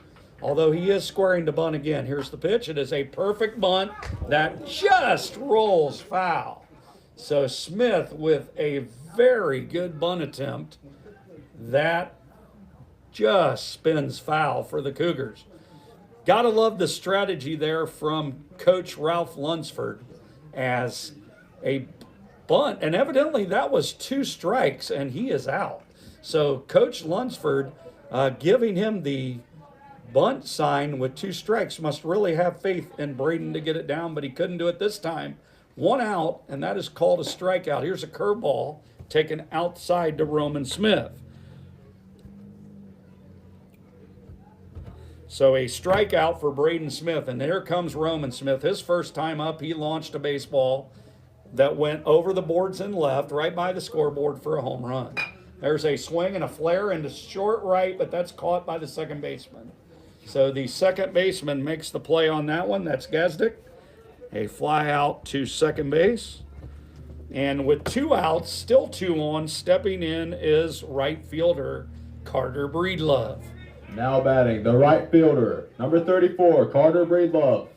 although he is squaring the bunt again. Here's the pitch. It is a perfect bunt that just rolls foul. So Smith with a very good bunt attempt that just spins foul for the Cougars. Gotta love the strategy there from Coach Ralph Lunsford as a bunt, and evidently that was 2 strikes and he is out. So Coach Lunsford giving him the bunt sign with 2 strikes must really have faith in Braden to get it down, but he couldn't do it this time. 1 out, and that is called a strikeout. Here's a curveball taken outside to Roman Smith. So a strikeout for Braden Smith, and there comes Roman Smith. His first time up, he launched a baseball that went over the boards and left, right by the scoreboard for a home run. There's a swing and a flare into short right, but that's caught by the second baseman. So the second baseman makes the play on that one. That's Gazdick. A fly out to second base. And with 2 outs, still 2 on, stepping in is right fielder Carter Breedlove. Now batting, the right fielder, number 34, Carter Breedlove.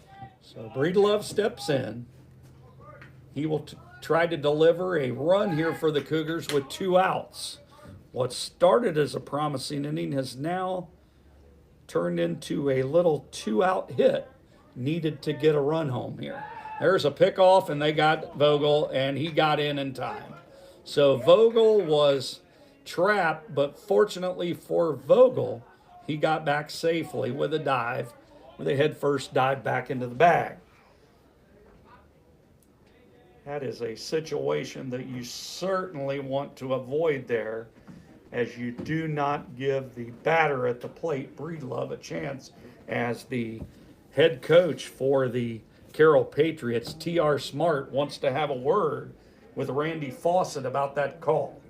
So Breedlove steps in. He will try to deliver a run here for the Cougars with 2 outs. What started as a promising inning has now turned into a little 2-out hit needed to get a run home here. There's a pickoff, and they got Vogel, and he got in time. So Vogel was trapped, but fortunately for Vogel, he got back safely with a dive, with a head-first dive back into the bag. That is a situation that you certainly want to avoid there, as you do not give the batter at the plate, Breedlove, a chance as the head coach for the Carroll Patriots, T.R. Smart, wants to have a word with Randy Fawcett about that call.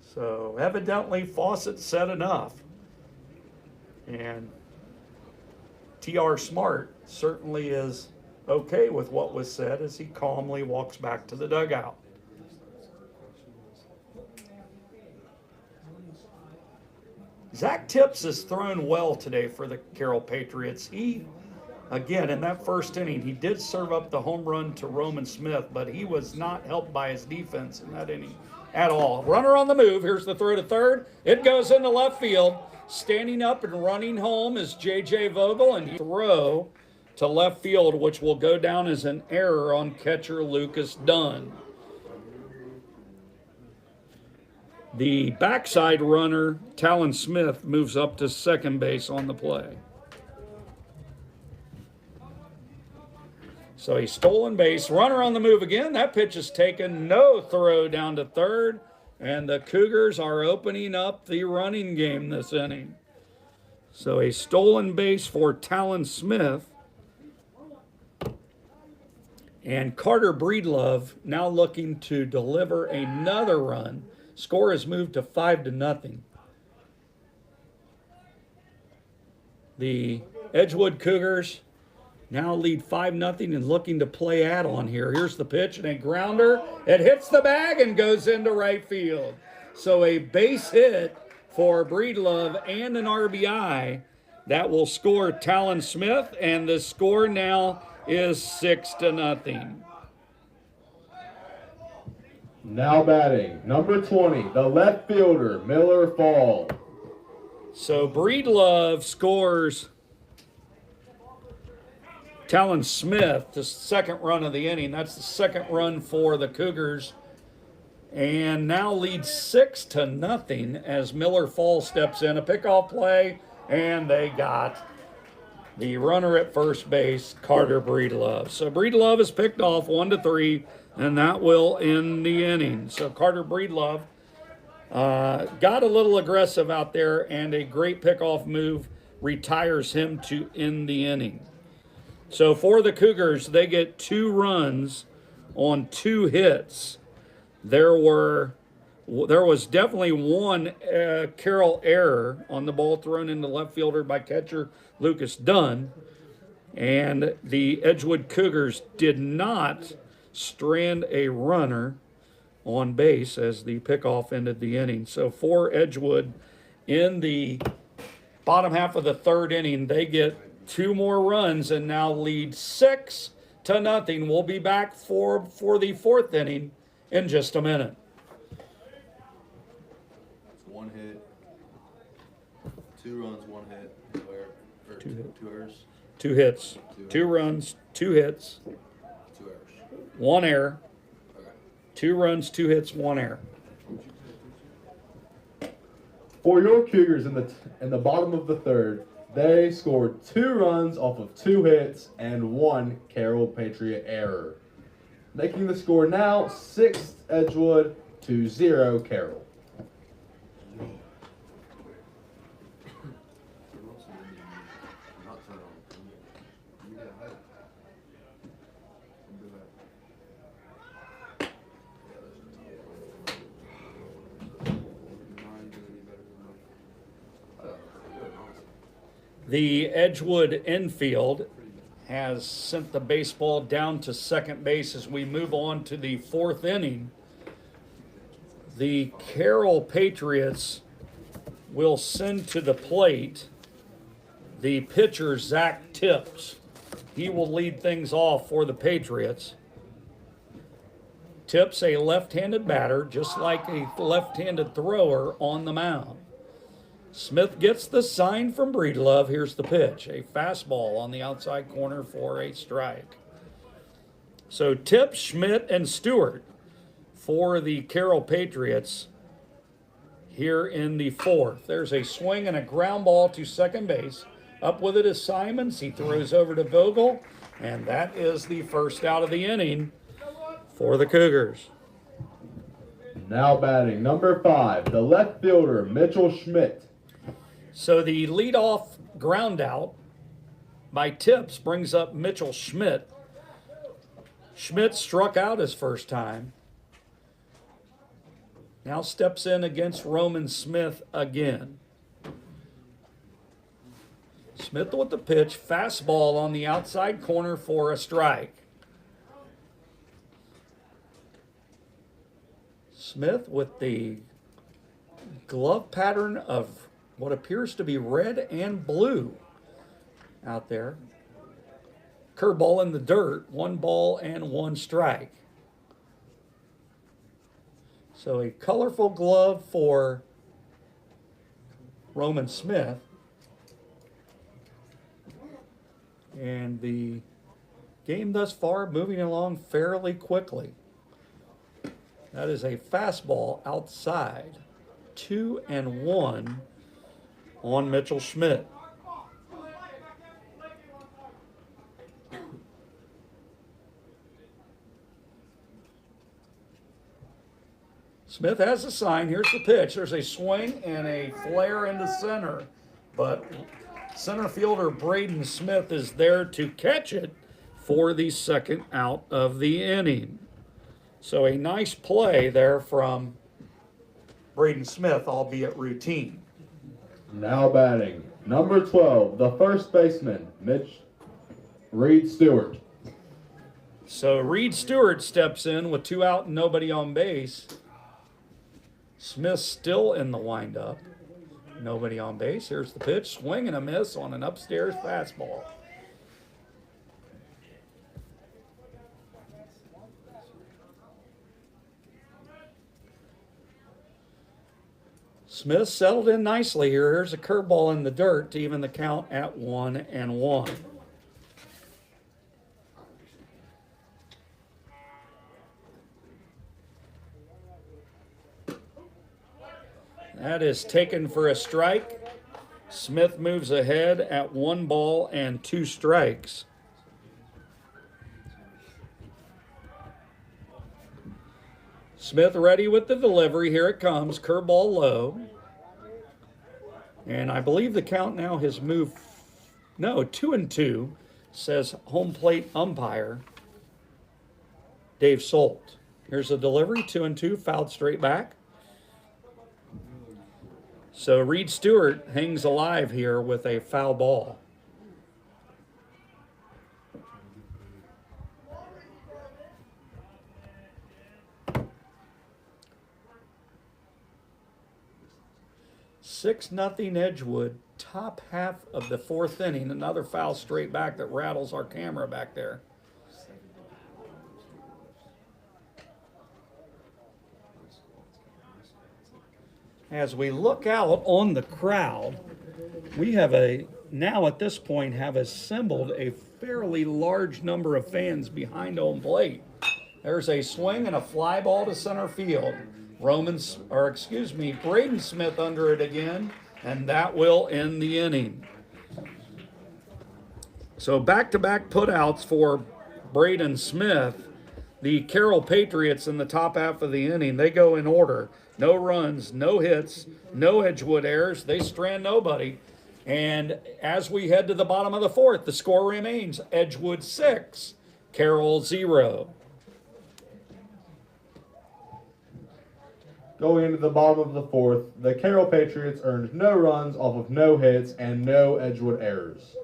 So evidently Fawcett said enough. And T.R. Smart certainly is okay with what was said as he calmly walks back to the dugout. Zach Tips has thrown well today for the Carroll Patriots. He, again, in that first inning, he did serve up the home run to Roman Smith, but he was not helped by his defense in that inning at all. Runner on the move. Here's the throw to third. It goes into left field. Standing up and running home is J.J. Vogel, and he throw to left field, which will go down as an error on catcher Lucas Dunn. The backside runner, Talon Smith, moves up to second base on the play. So a stolen base, runner on the move again. That pitch is taken, no throw down to third, and the Cougars are opening up the running game this inning. So a stolen base for Talon Smith. And Carter Breedlove now looking to deliver another run. Score has moved to 5-0. The Edgewood Cougars now lead 5-0 and looking to play add-on here. Here's the pitch and a grounder. It hits the bag and goes into right field. So a base hit for Breedlove and an RBI that will score Talon Smith, and the score now is 6-0. Now batting, number 20, the left fielder, Miller Fall. So Breedlove scores Talon Smith, the second run of the inning. That's the second run for the Cougars. And now leads 6-0 as Miller Fall steps in. A pickoff play, and they got the runner at first base, Carter Breedlove. So Breedlove is picked off 1-3, and that will end the inning. So Carter Breedlove got a little aggressive out there, and a great pickoff move retires him to end the inning. So for the Cougars, they get 2 runs on 2 hits. There was definitely one Carroll error on the ball thrown into left fielder by catcher Lucas Dunn, and the Edgewood Cougars did not strand a runner on base as the pickoff ended the inning. So for Edgewood, in the bottom half of the third inning, they get 2 more runs and now lead 6-0. We'll be back for the fourth inning in just a minute. It's 1 hit, 2 runs, 1 hit, or 2 errors. 2 hits, 2 runs, 2 hits, 2 errors. 1 error. Okay. 2 runs, 2 hits, 1 error. For your Cougars in the bottom of the third, they scored 2 runs off of 2 hits and 1 Carroll Patriot error, making the score now 6 Edgewood to 0 Carroll. The Edgewood infield has sent the baseball down to second base as we move on to the fourth inning. The Carroll Patriots will send to the plate the pitcher, Zach Tips. He will lead things off for the Patriots. Tips, a left-handed batter, just like a left-handed thrower on the mound. Smith gets the sign from Breedlove. Here's the pitch. A fastball on the outside corner for a strike. So Tips, Schmidt, and Stewart for the Carroll Patriots here in the fourth. There's a swing and a ground ball to second base. Up with it is Simons. He throws over to Vogel, and that is the first out of the inning for the Cougars. Now batting, number 5, the left fielder, Mitchell Schmidt. So the leadoff ground out by Tips brings up Mitchell Schmidt. Schmidt struck out his first time. Now steps in against Roman Smith again. Smith with the pitch, fastball on the outside corner for a strike. Smith with the glove pattern of what appears to be red and blue out there. Curveball in the dirt, 1 ball and 1 strike. So a colorful glove for Roman Smith. And the game thus far moving along fairly quickly. That is a fastball outside, 2-1 on Mitchell Schmidt. Smith has a sign. Here's the pitch. There's a swing and a flare into center, but center fielder Braden Smith is there to catch it for the second out of the inning. So a nice play there from Braden Smith, albeit routine. Now batting, number 12, the first baseman, Reed Stewart. So Reed Stewart steps in with 2 out and nobody on base. Smith still in the windup. Nobody on base. Here's the pitch. Swing and a miss on an upstairs fastball. Smith settled in nicely here. Here's a curveball in the dirt to even the count at 1-1. That is taken for a strike. Smith moves ahead at 1 ball and 2 strikes. Smith ready with the delivery. Here it comes. Curveball low. And I believe the count now has moved. No, 2-2, says home plate umpire Dave Solt. Here's the delivery. 2-2, fouled straight back. So Reed Stewart hangs alive here with a foul ball. Six nothing Edgewood, top half of the 4th inning. Another foul straight back that rattles our camera back there. As we look out on the crowd, we have now at this point have assembled a fairly large number of fans behind home plate. There's a swing and a fly ball to center field. Braden Smith under it again, and that will end the inning. So back-to-back putouts for Braden Smith. The Carroll Patriots in the top half of the inning, they go in order. No runs, no hits, no Edgewood errors. They strand nobody. And as we head to the bottom of the 4th, the score remains Edgewood 6, Carroll 0. Going into the bottom of the 4th, the Carroll Patriots earned no runs off of no hits and no Edgewood errors.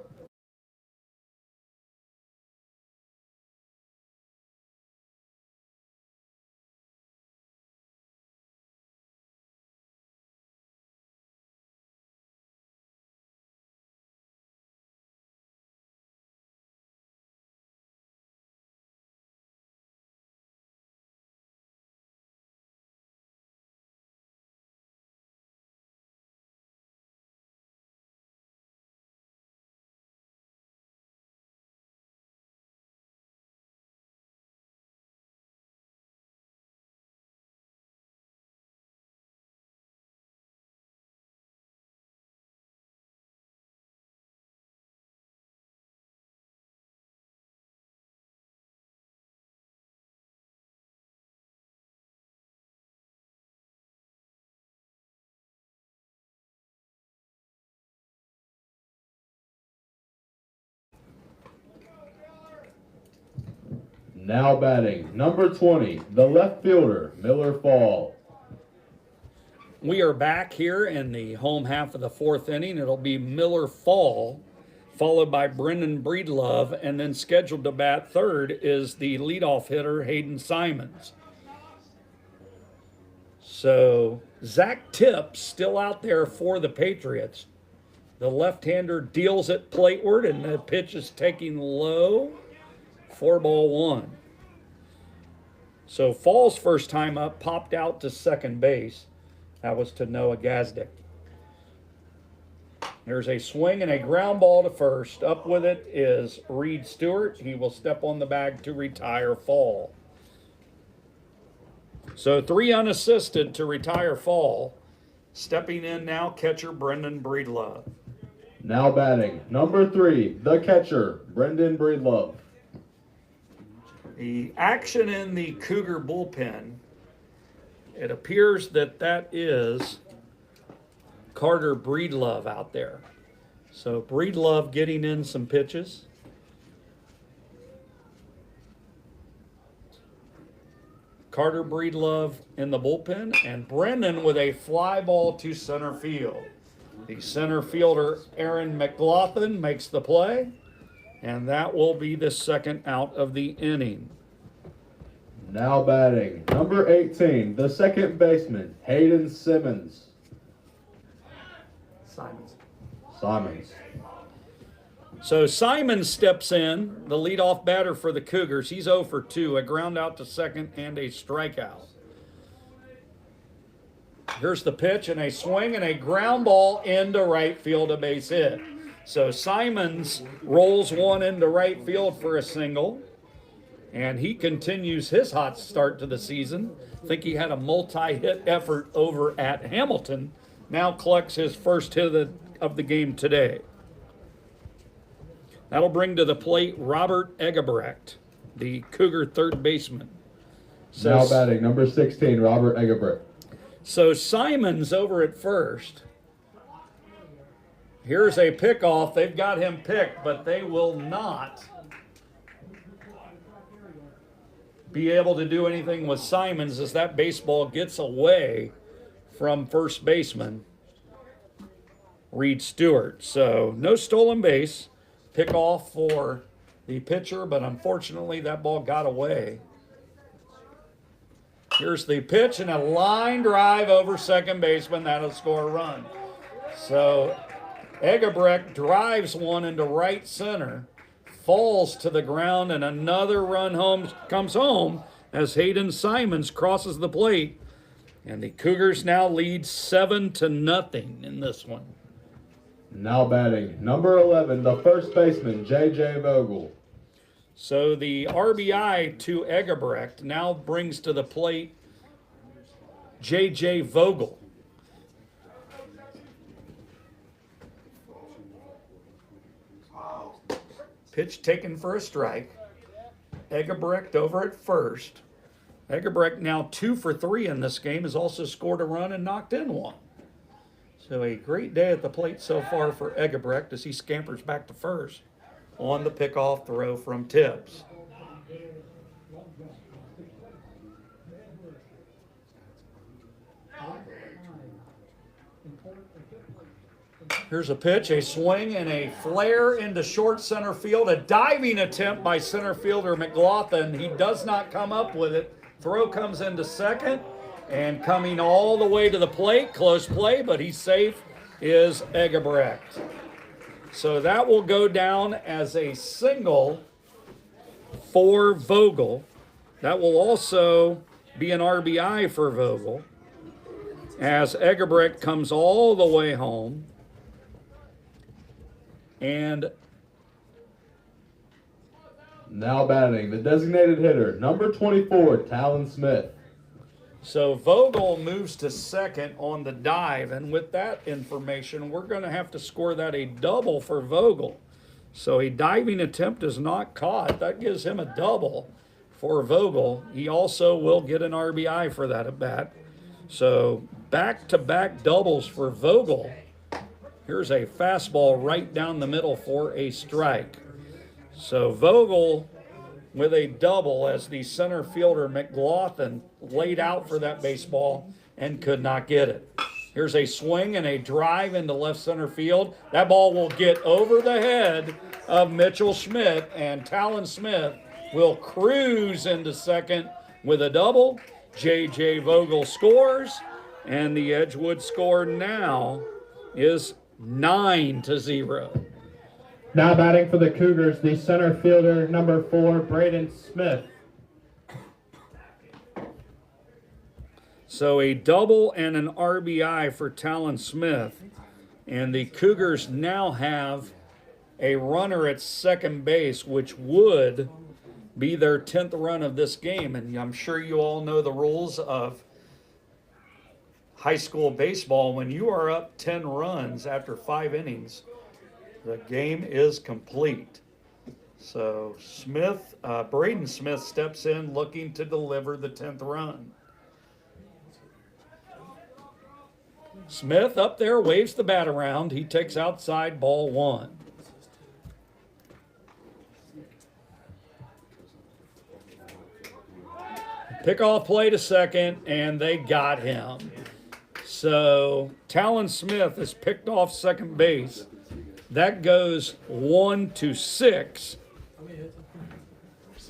Now batting, number 20, the left fielder, Miller Fall. We are back here in the home half of the 4th inning. It'll be Miller Fall, followed by Brendan Breedlove, and then scheduled to bat 3rd is the leadoff hitter, Hayden Simons. So Zach Tipp still out there for the Patriots. The left-hander deals it plateward, and the pitch is taking low. 4-1. So Fall's first time up popped out to second base. That was to Noah Gazdick. There's a swing and a ground ball to first. Up with it is Reed Stewart. He will step on the bag to retire Fall. So 3 unassisted to retire Fall. Stepping in now, catcher Brendan Breedlove. Now batting, number 3, the catcher, Brendan Breedlove. The action in the Cougar bullpen, it appears that is Carter Breedlove out there. So Breedlove getting in some pitches. Carter Breedlove in the bullpen, and Brendan with a fly ball to center field. The center fielder, Aaron McLaughlin, makes the play. and that will be the second out of the inning. Now batting, number 18, the second baseman, Hayden Simmons. Simons. So Simon steps in, the leadoff batter for the Cougars. He's 0 for 2, a ground out to second and a strikeout. Here's the pitch and a swing and a ground ball into right field, a base hit. So Simons rolls one into right field for a single, and he continues his hot start to the season. I think he had a multi-hit effort over at Hamilton. Now collects his first hit of the game today. That'll bring to the plate Robert Eggebrecht, the Cougar third baseman. Now batting, number 16, Robert Eggebrecht. So Simons over at first. Here's a pickoff. They've got him picked, but they will not be able to do anything with Simons as that baseball gets away from first baseman Reed Stewart. So no stolen base. Pickoff for the pitcher, but unfortunately that ball got away. Here's the pitch and a line drive over second baseman. That'll score a run. So Eggebrecht drives one into right center, falls to the ground, and another run home comes home as Hayden Simons crosses the plate. And the Cougars now lead 7-0 in this one. Now batting, number 11, the first baseman, J.J. Vogel. So the RBI to Eggebrecht now brings to the plate J.J. Vogel. Pitch taken for a strike. Eggebrecht over at first. Eggebrecht now 2 for 3 in this game, has also scored a run and knocked in one. So a great day at the plate so far for Eggebrecht as he scampers back to first on the pickoff throw from Tibbs. Here's a pitch, a swing, and a flare into short center field. A diving attempt by center fielder McLaughlin. He does not come up with it. Throw comes into second, and coming all the way to the plate, close play, but he's safe, is Eggebrecht. So that will go down as a single for Vogel. That will also be an RBI for Vogel as Eggebrecht comes all the way home. And now batting, the designated hitter, number 24, Talon Smith. so Vogel moves to second on the dive, and with that information, we're going to have to score that a double for Vogel. So a diving attempt is not caught. That gives him a double for Vogel. He also will get an RBI for that at bat. So back-to-back doubles for Vogel. Here's a fastball right down the middle for a strike. So Vogel with a double as the center fielder McLaughlin laid out for that baseball and could not get it. Here's a swing and a drive into left center field. That ball will get over the head of Mitchell Schmidt, and Talon Smith will cruise into second with a double. J.J. Vogel scores, and the Edgewood score now is 9-0. Now batting for the Cougars, the center fielder, number 4, Braden Smith. So a double and an RBI for Talon Smith. And the Cougars now have a runner at second base, which would be their 10th run of this game. And I'm sure you all know the rules of high school baseball. When you are up 10 runs after 5 innings, the game is complete. So Braden Smith steps in looking to deliver the 10th run. Smith up there waves the bat around. He takes outside, ball 1. Pickoff play to second, and they got him. So Talon Smith is picked off second base. That goes 1-6.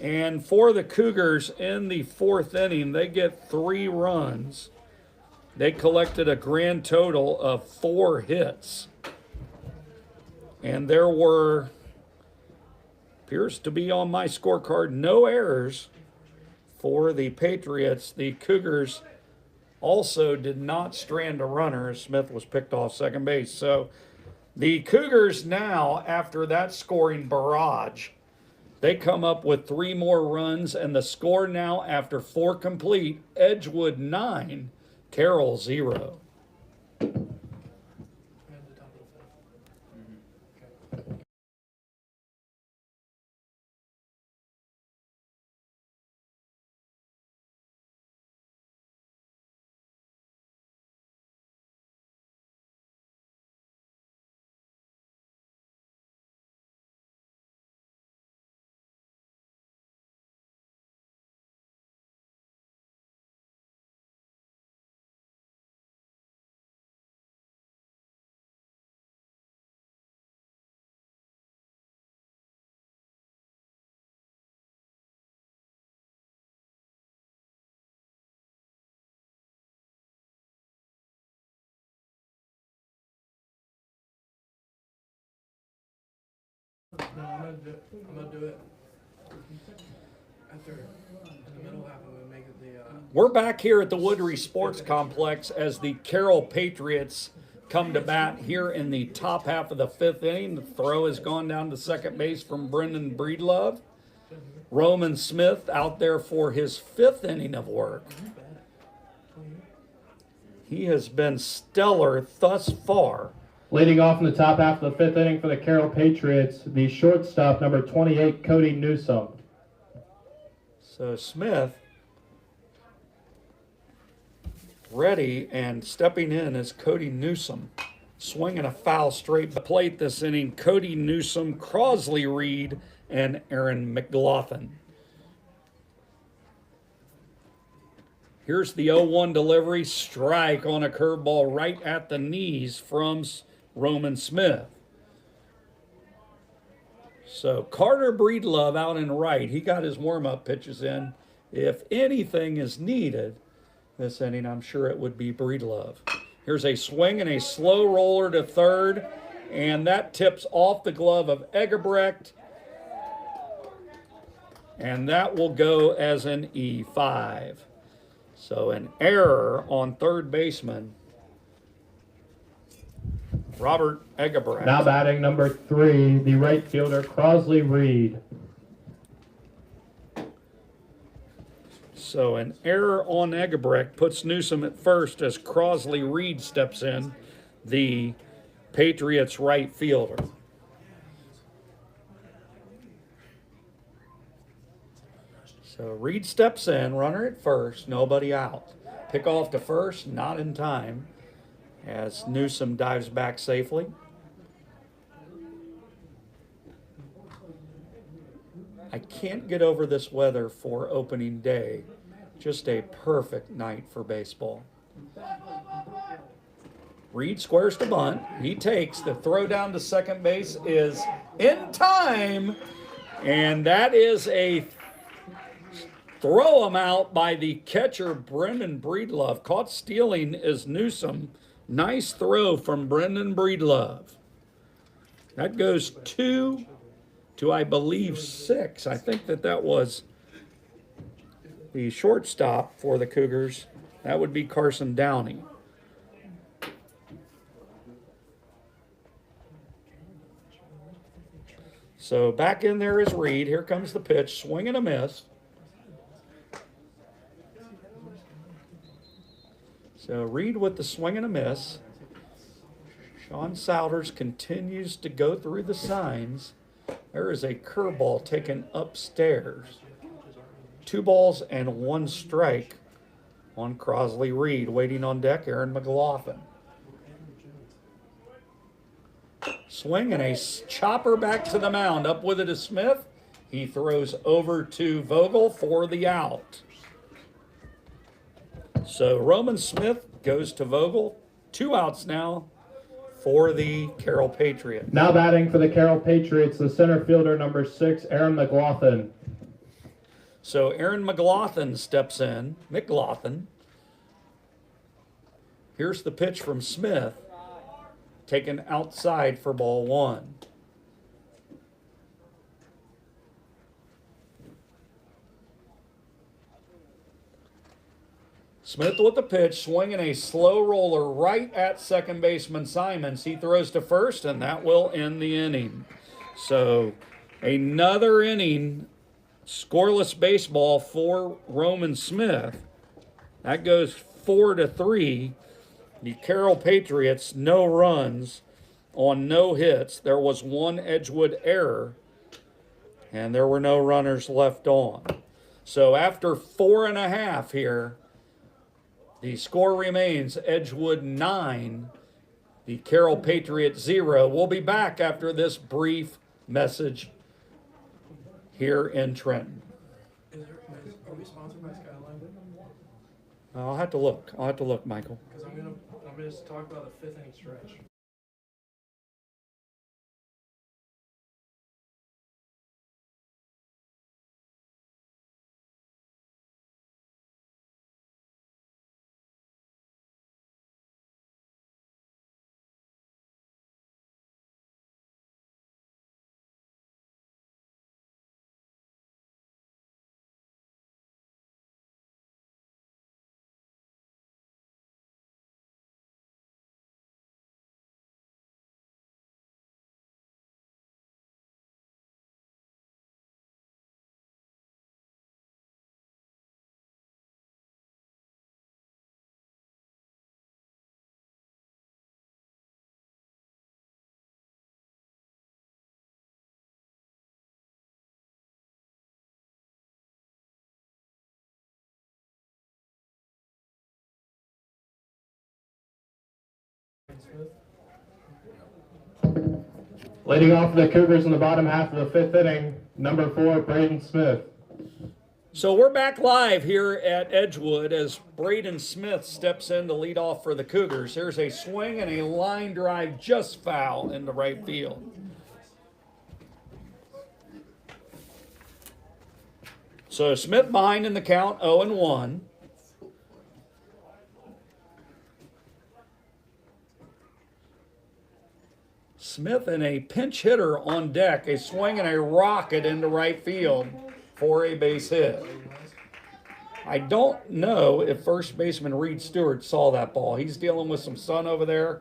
And for the Cougars in the fourth inning, they get 3 runs. They collected a grand total of 4 hits. And there were, appears to be on my scorecard, no errors for the Patriots. The Cougars also did not strand a runner as Smith was picked off second base. So the Cougars now, after that scoring barrage, they come up with 3 more runs, and the score now after 4 complete, Edgewood 9, Carroll 0. No, I'm gonna do it after in the middle half. I'm gonna make it the. We're back here at the Woodry Sports Complex as the Carroll Patriots come to bat here in the top half of the 5th inning. The throw has gone down to second base from Brendan Breedlove. Roman Smith out there for his 5th inning of work. He has been stellar thus far. Leading off in the top half of the 5th inning for the Carroll Patriots, the shortstop, number 28, Cody Newsom. So Smith ready, and stepping in is Cody Newsom. Swinging a foul straight to plate this inning. Cody Newsom, Crosley Reed, and Aaron McLaughlin. Here's the 0-1 delivery. Strike on a curveball right at the knees from Roman Smith. So Carter Breedlove out in right. He got his warm-up pitches in. If anything is needed this inning, I'm sure it would be Breedlove. Here's a swing and a slow roller to third, and that tips off the glove of Egebrecht, and that will go as an E5. So an error on third baseman, Robert Egebrecht. Now batting number 3, the right fielder, Crosley Reed. So an error on Egebrecht puts Newsom at first as Crosley Reed steps in, the Patriots right fielder. So Reed steps in, runner at first, nobody out. Pick off to first, not in time, as Newsom dives back safely. I can't get over this weather for opening day. Just a perfect night for baseball. Reed squares to bunt. He takes. The throw down to second base is in time. And that is a throw him out by the catcher, Brendan Breedlove. Caught stealing is Newsom. Nice throw from Brendan Breedlove. That goes 2 to, I believe, 6. I think that was the shortstop for the Cougars. That would be Carson Downey. So back in there is Reed. Here comes the pitch. Swing and a miss. So Reed with the swing and a miss. Sean Souders continues to go through the signs. There is a curveball taken upstairs. 2 balls and 1 strike on Crosley Reed. Waiting on deck, Aaron McLaughlin. Swing and a chopper back to the mound. Up with it is Smith. He throws over to Vogel for the out. So Roman Smith goes to Vogel. 2 outs now for the Carroll Patriots. Now batting for the Carroll Patriots, the center fielder, number 6, Aaron McLaughlin. So Aaron McLaughlin steps in. McLaughlin. Here's the pitch from Smith, taken outside for ball 1. Smith with the pitch, swinging a slow roller right at second baseman Simons. He throws to first, and that will end the inning. So another inning, scoreless baseball for Roman Smith. That goes 4-3. The Carroll Patriots, no runs on no hits. There was one Edgewood error, and there were no runners left on. So after 4.5 here, the score remains Edgewood 9, the Carroll Patriots 0. We'll be back after this brief message here in Trenton. Are we sponsored by Skyline? I'll have to look, Michael. Because I'm gonna just talk about the 5th inning stretch. Leading off the Cougars in the bottom half of the 5th inning, number 4, Braden Smith. So we're back live here at Edgewood as Braden Smith steps in to lead off for the Cougars. There's a swing and a line drive just foul in the right field. So Smith behind in the count, 0-1. Smith and a pinch hitter on deck, a swing and a rocket into right field for a base hit. I don't know if first baseman Reed Stewart saw that ball. He's dealing with some sun over there,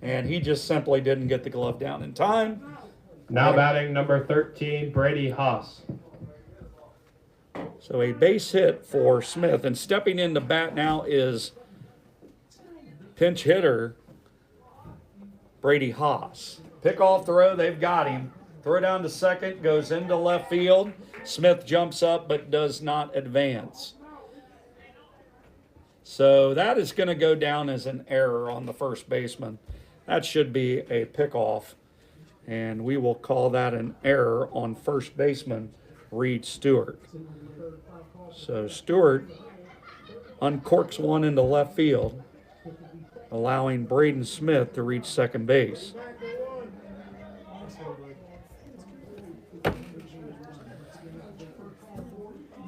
and he just simply didn't get the glove down in time. Now batting number 13, Brady Haas. So a base hit for Smith, and stepping in to bat now is pinch hitter Brady Haas. Pickoff throw, they've got him. Throw down to second, goes into left field. Smith jumps up but does not advance. So that is going to go down as an error on the first baseman. That should be a pickoff, and we will call that an error on first baseman Reed Stewart. So Stewart uncorks one into left field, allowing Braden Smith to reach second base.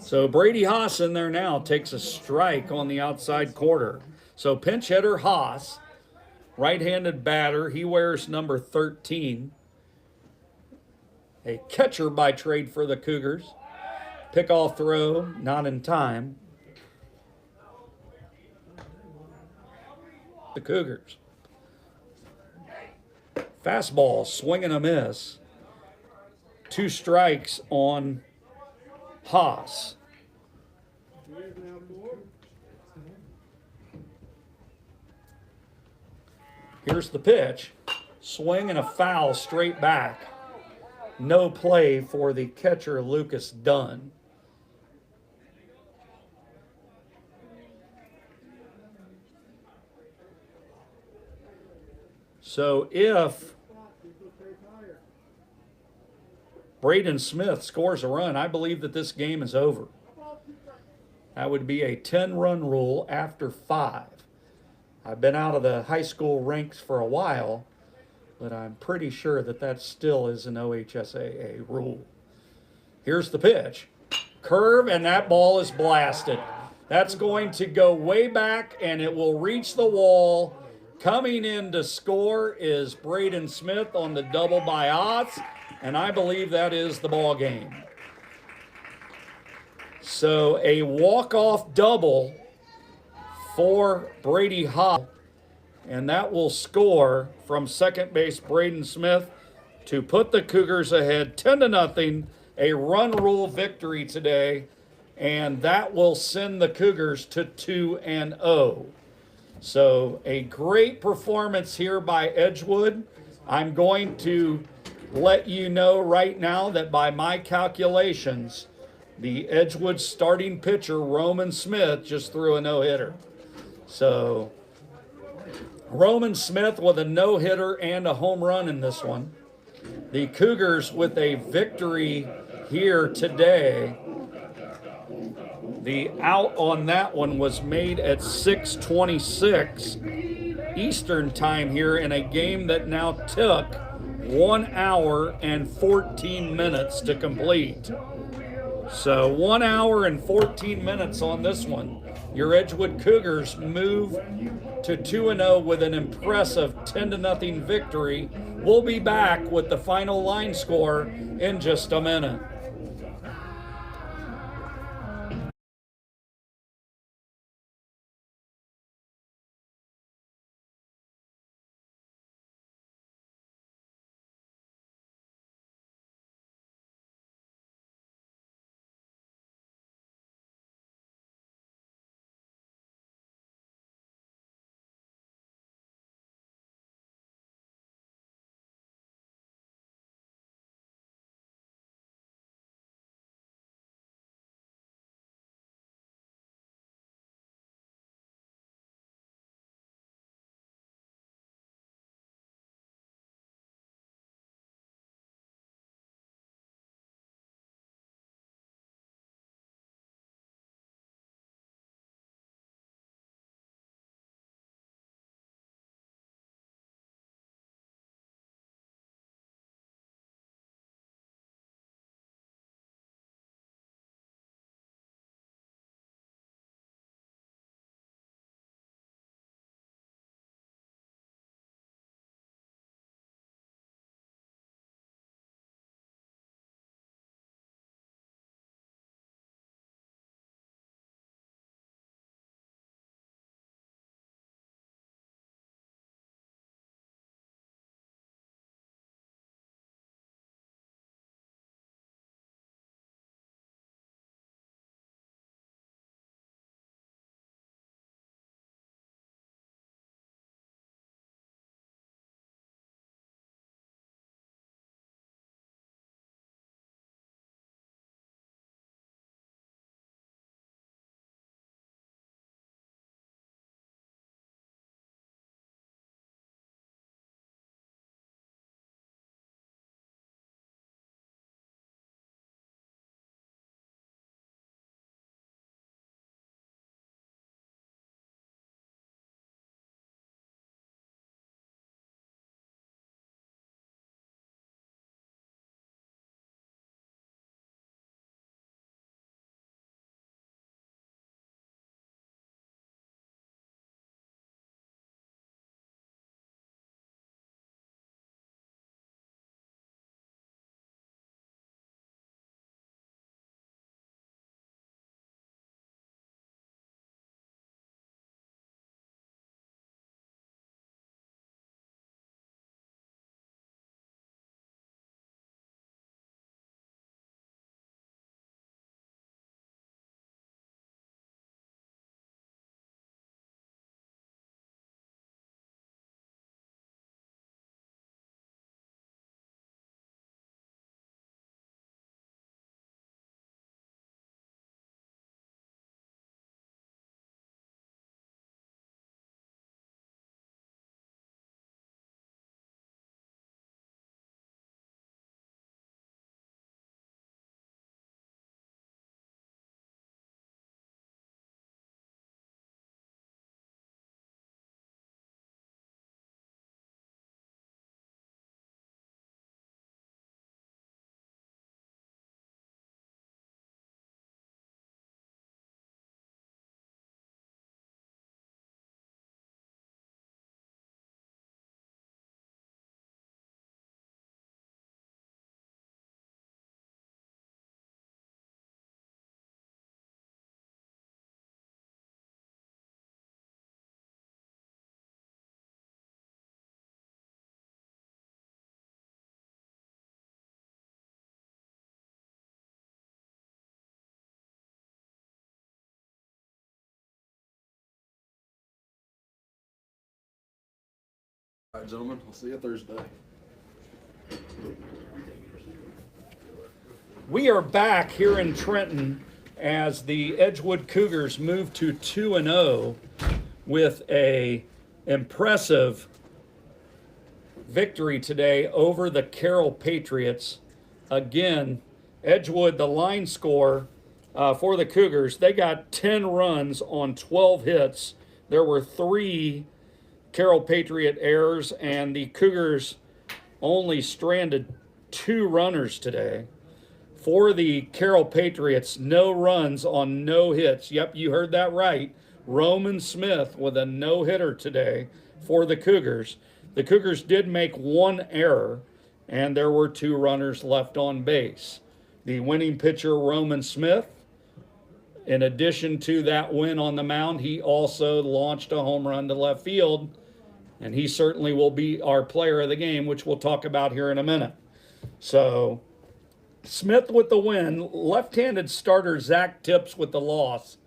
So Brady Haas in there now takes a strike on the outside corner. So pinch hitter Haas, right-handed batter, he wears number 13. A catcher by trade for the Cougars. Pickoff throw, not in time. The Cougars. Fastball, swing and a miss. 2 strikes on Haas. Here's the pitch. Swing and a foul straight back. No play for the catcher, Lucas Dunn. So if Braden Smith scores a run, I believe that this game is over. That would be a 10-run rule after 5. I've been out of the high school ranks for a while, but I'm pretty sure that that still is an OHSAA rule. Here's the pitch. Curve, and that ball is blasted. That's going to go way back, and it will reach the wall. Coming in to score is Braden Smith on the double by Otts, and I believe that is the ball game. So a walk-off double for Brady Hott, and that will score from second base Braden Smith to put the Cougars ahead 10-0. A run rule victory today, and that will send the Cougars to 2-0. So a great performance here by Edgewood. I'm going to let you know right now that by my calculations, the Edgewood starting pitcher, Roman Smith, just threw a no-hitter. So Roman Smith with a no-hitter and a home run in this one. The Cougars with a victory here today. The out on that one was made at 6:26 Eastern time here in a game that now took 1 hour and 14 minutes to complete. So 1 hour and 14 minutes on this one. Your Edgewood Cougars move to 2-0 with an impressive 10-0 victory. We'll be back with the final line score in just a minute. All right, gentlemen. I'll see you Thursday. We are back here in Trenton as the Edgewood Cougars move to 2-0 with a impressive victory today over the Carroll Patriots. Again, Edgewood, the line score for the Cougars, they got 10 runs on 12 hits. There were 3 Carroll Patriot errors, and the Cougars only stranded 2 runners today. For the Carroll Patriots, no runs on no hits. Yep, you heard that right. Roman Smith with a no-hitter today for the Cougars. The Cougars did make 1 error, and there were 2 runners left on base. The winning pitcher, Roman Smith, in addition to that win on the mound, he also launched a home run to left field, and he certainly will be our player of the game, which we'll talk about here in a minute. So, Smith with the win. Left-handed starter Zach Tips with the loss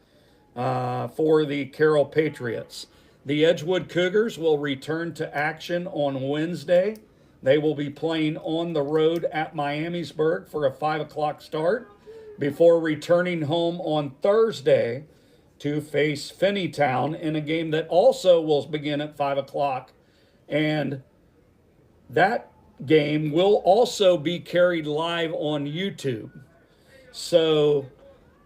for the Carroll Patriots. The Edgewood Cougars will return to action on Wednesday. They will be playing on the road at Miamisburg for a 5 o'clock start before returning home on Thursday to face Finneytown in a game that also will begin at 5 o'clock. And that game will also be carried live on YouTube. So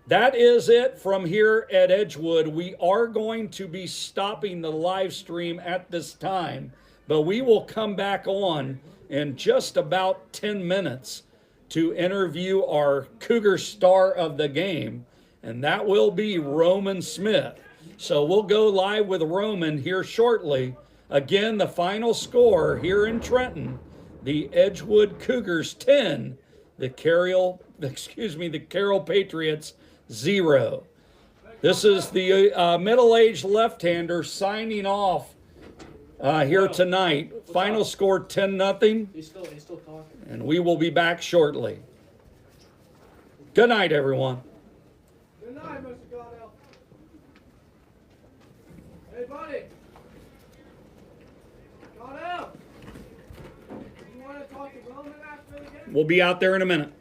that is it from here at Edgewood. We are going to be stopping the live stream at this time, but we will come back on in just about 10 minutes to interview our Cougar star of the game, and that will be Roman Smith. So we'll go live with Roman here shortly. Again, the final score here in Trenton, the Edgewood Cougars 10, the Carroll Patriots 0. This is the middle-aged left-hander signing off here tonight. Final score 10-0. He's still talking. And we will be back shortly. Good night, everyone. Good night, Mr. Goddell. Hey, buddy. Goddell. You want to talk to Roman after the game? We'll be out there in a minute.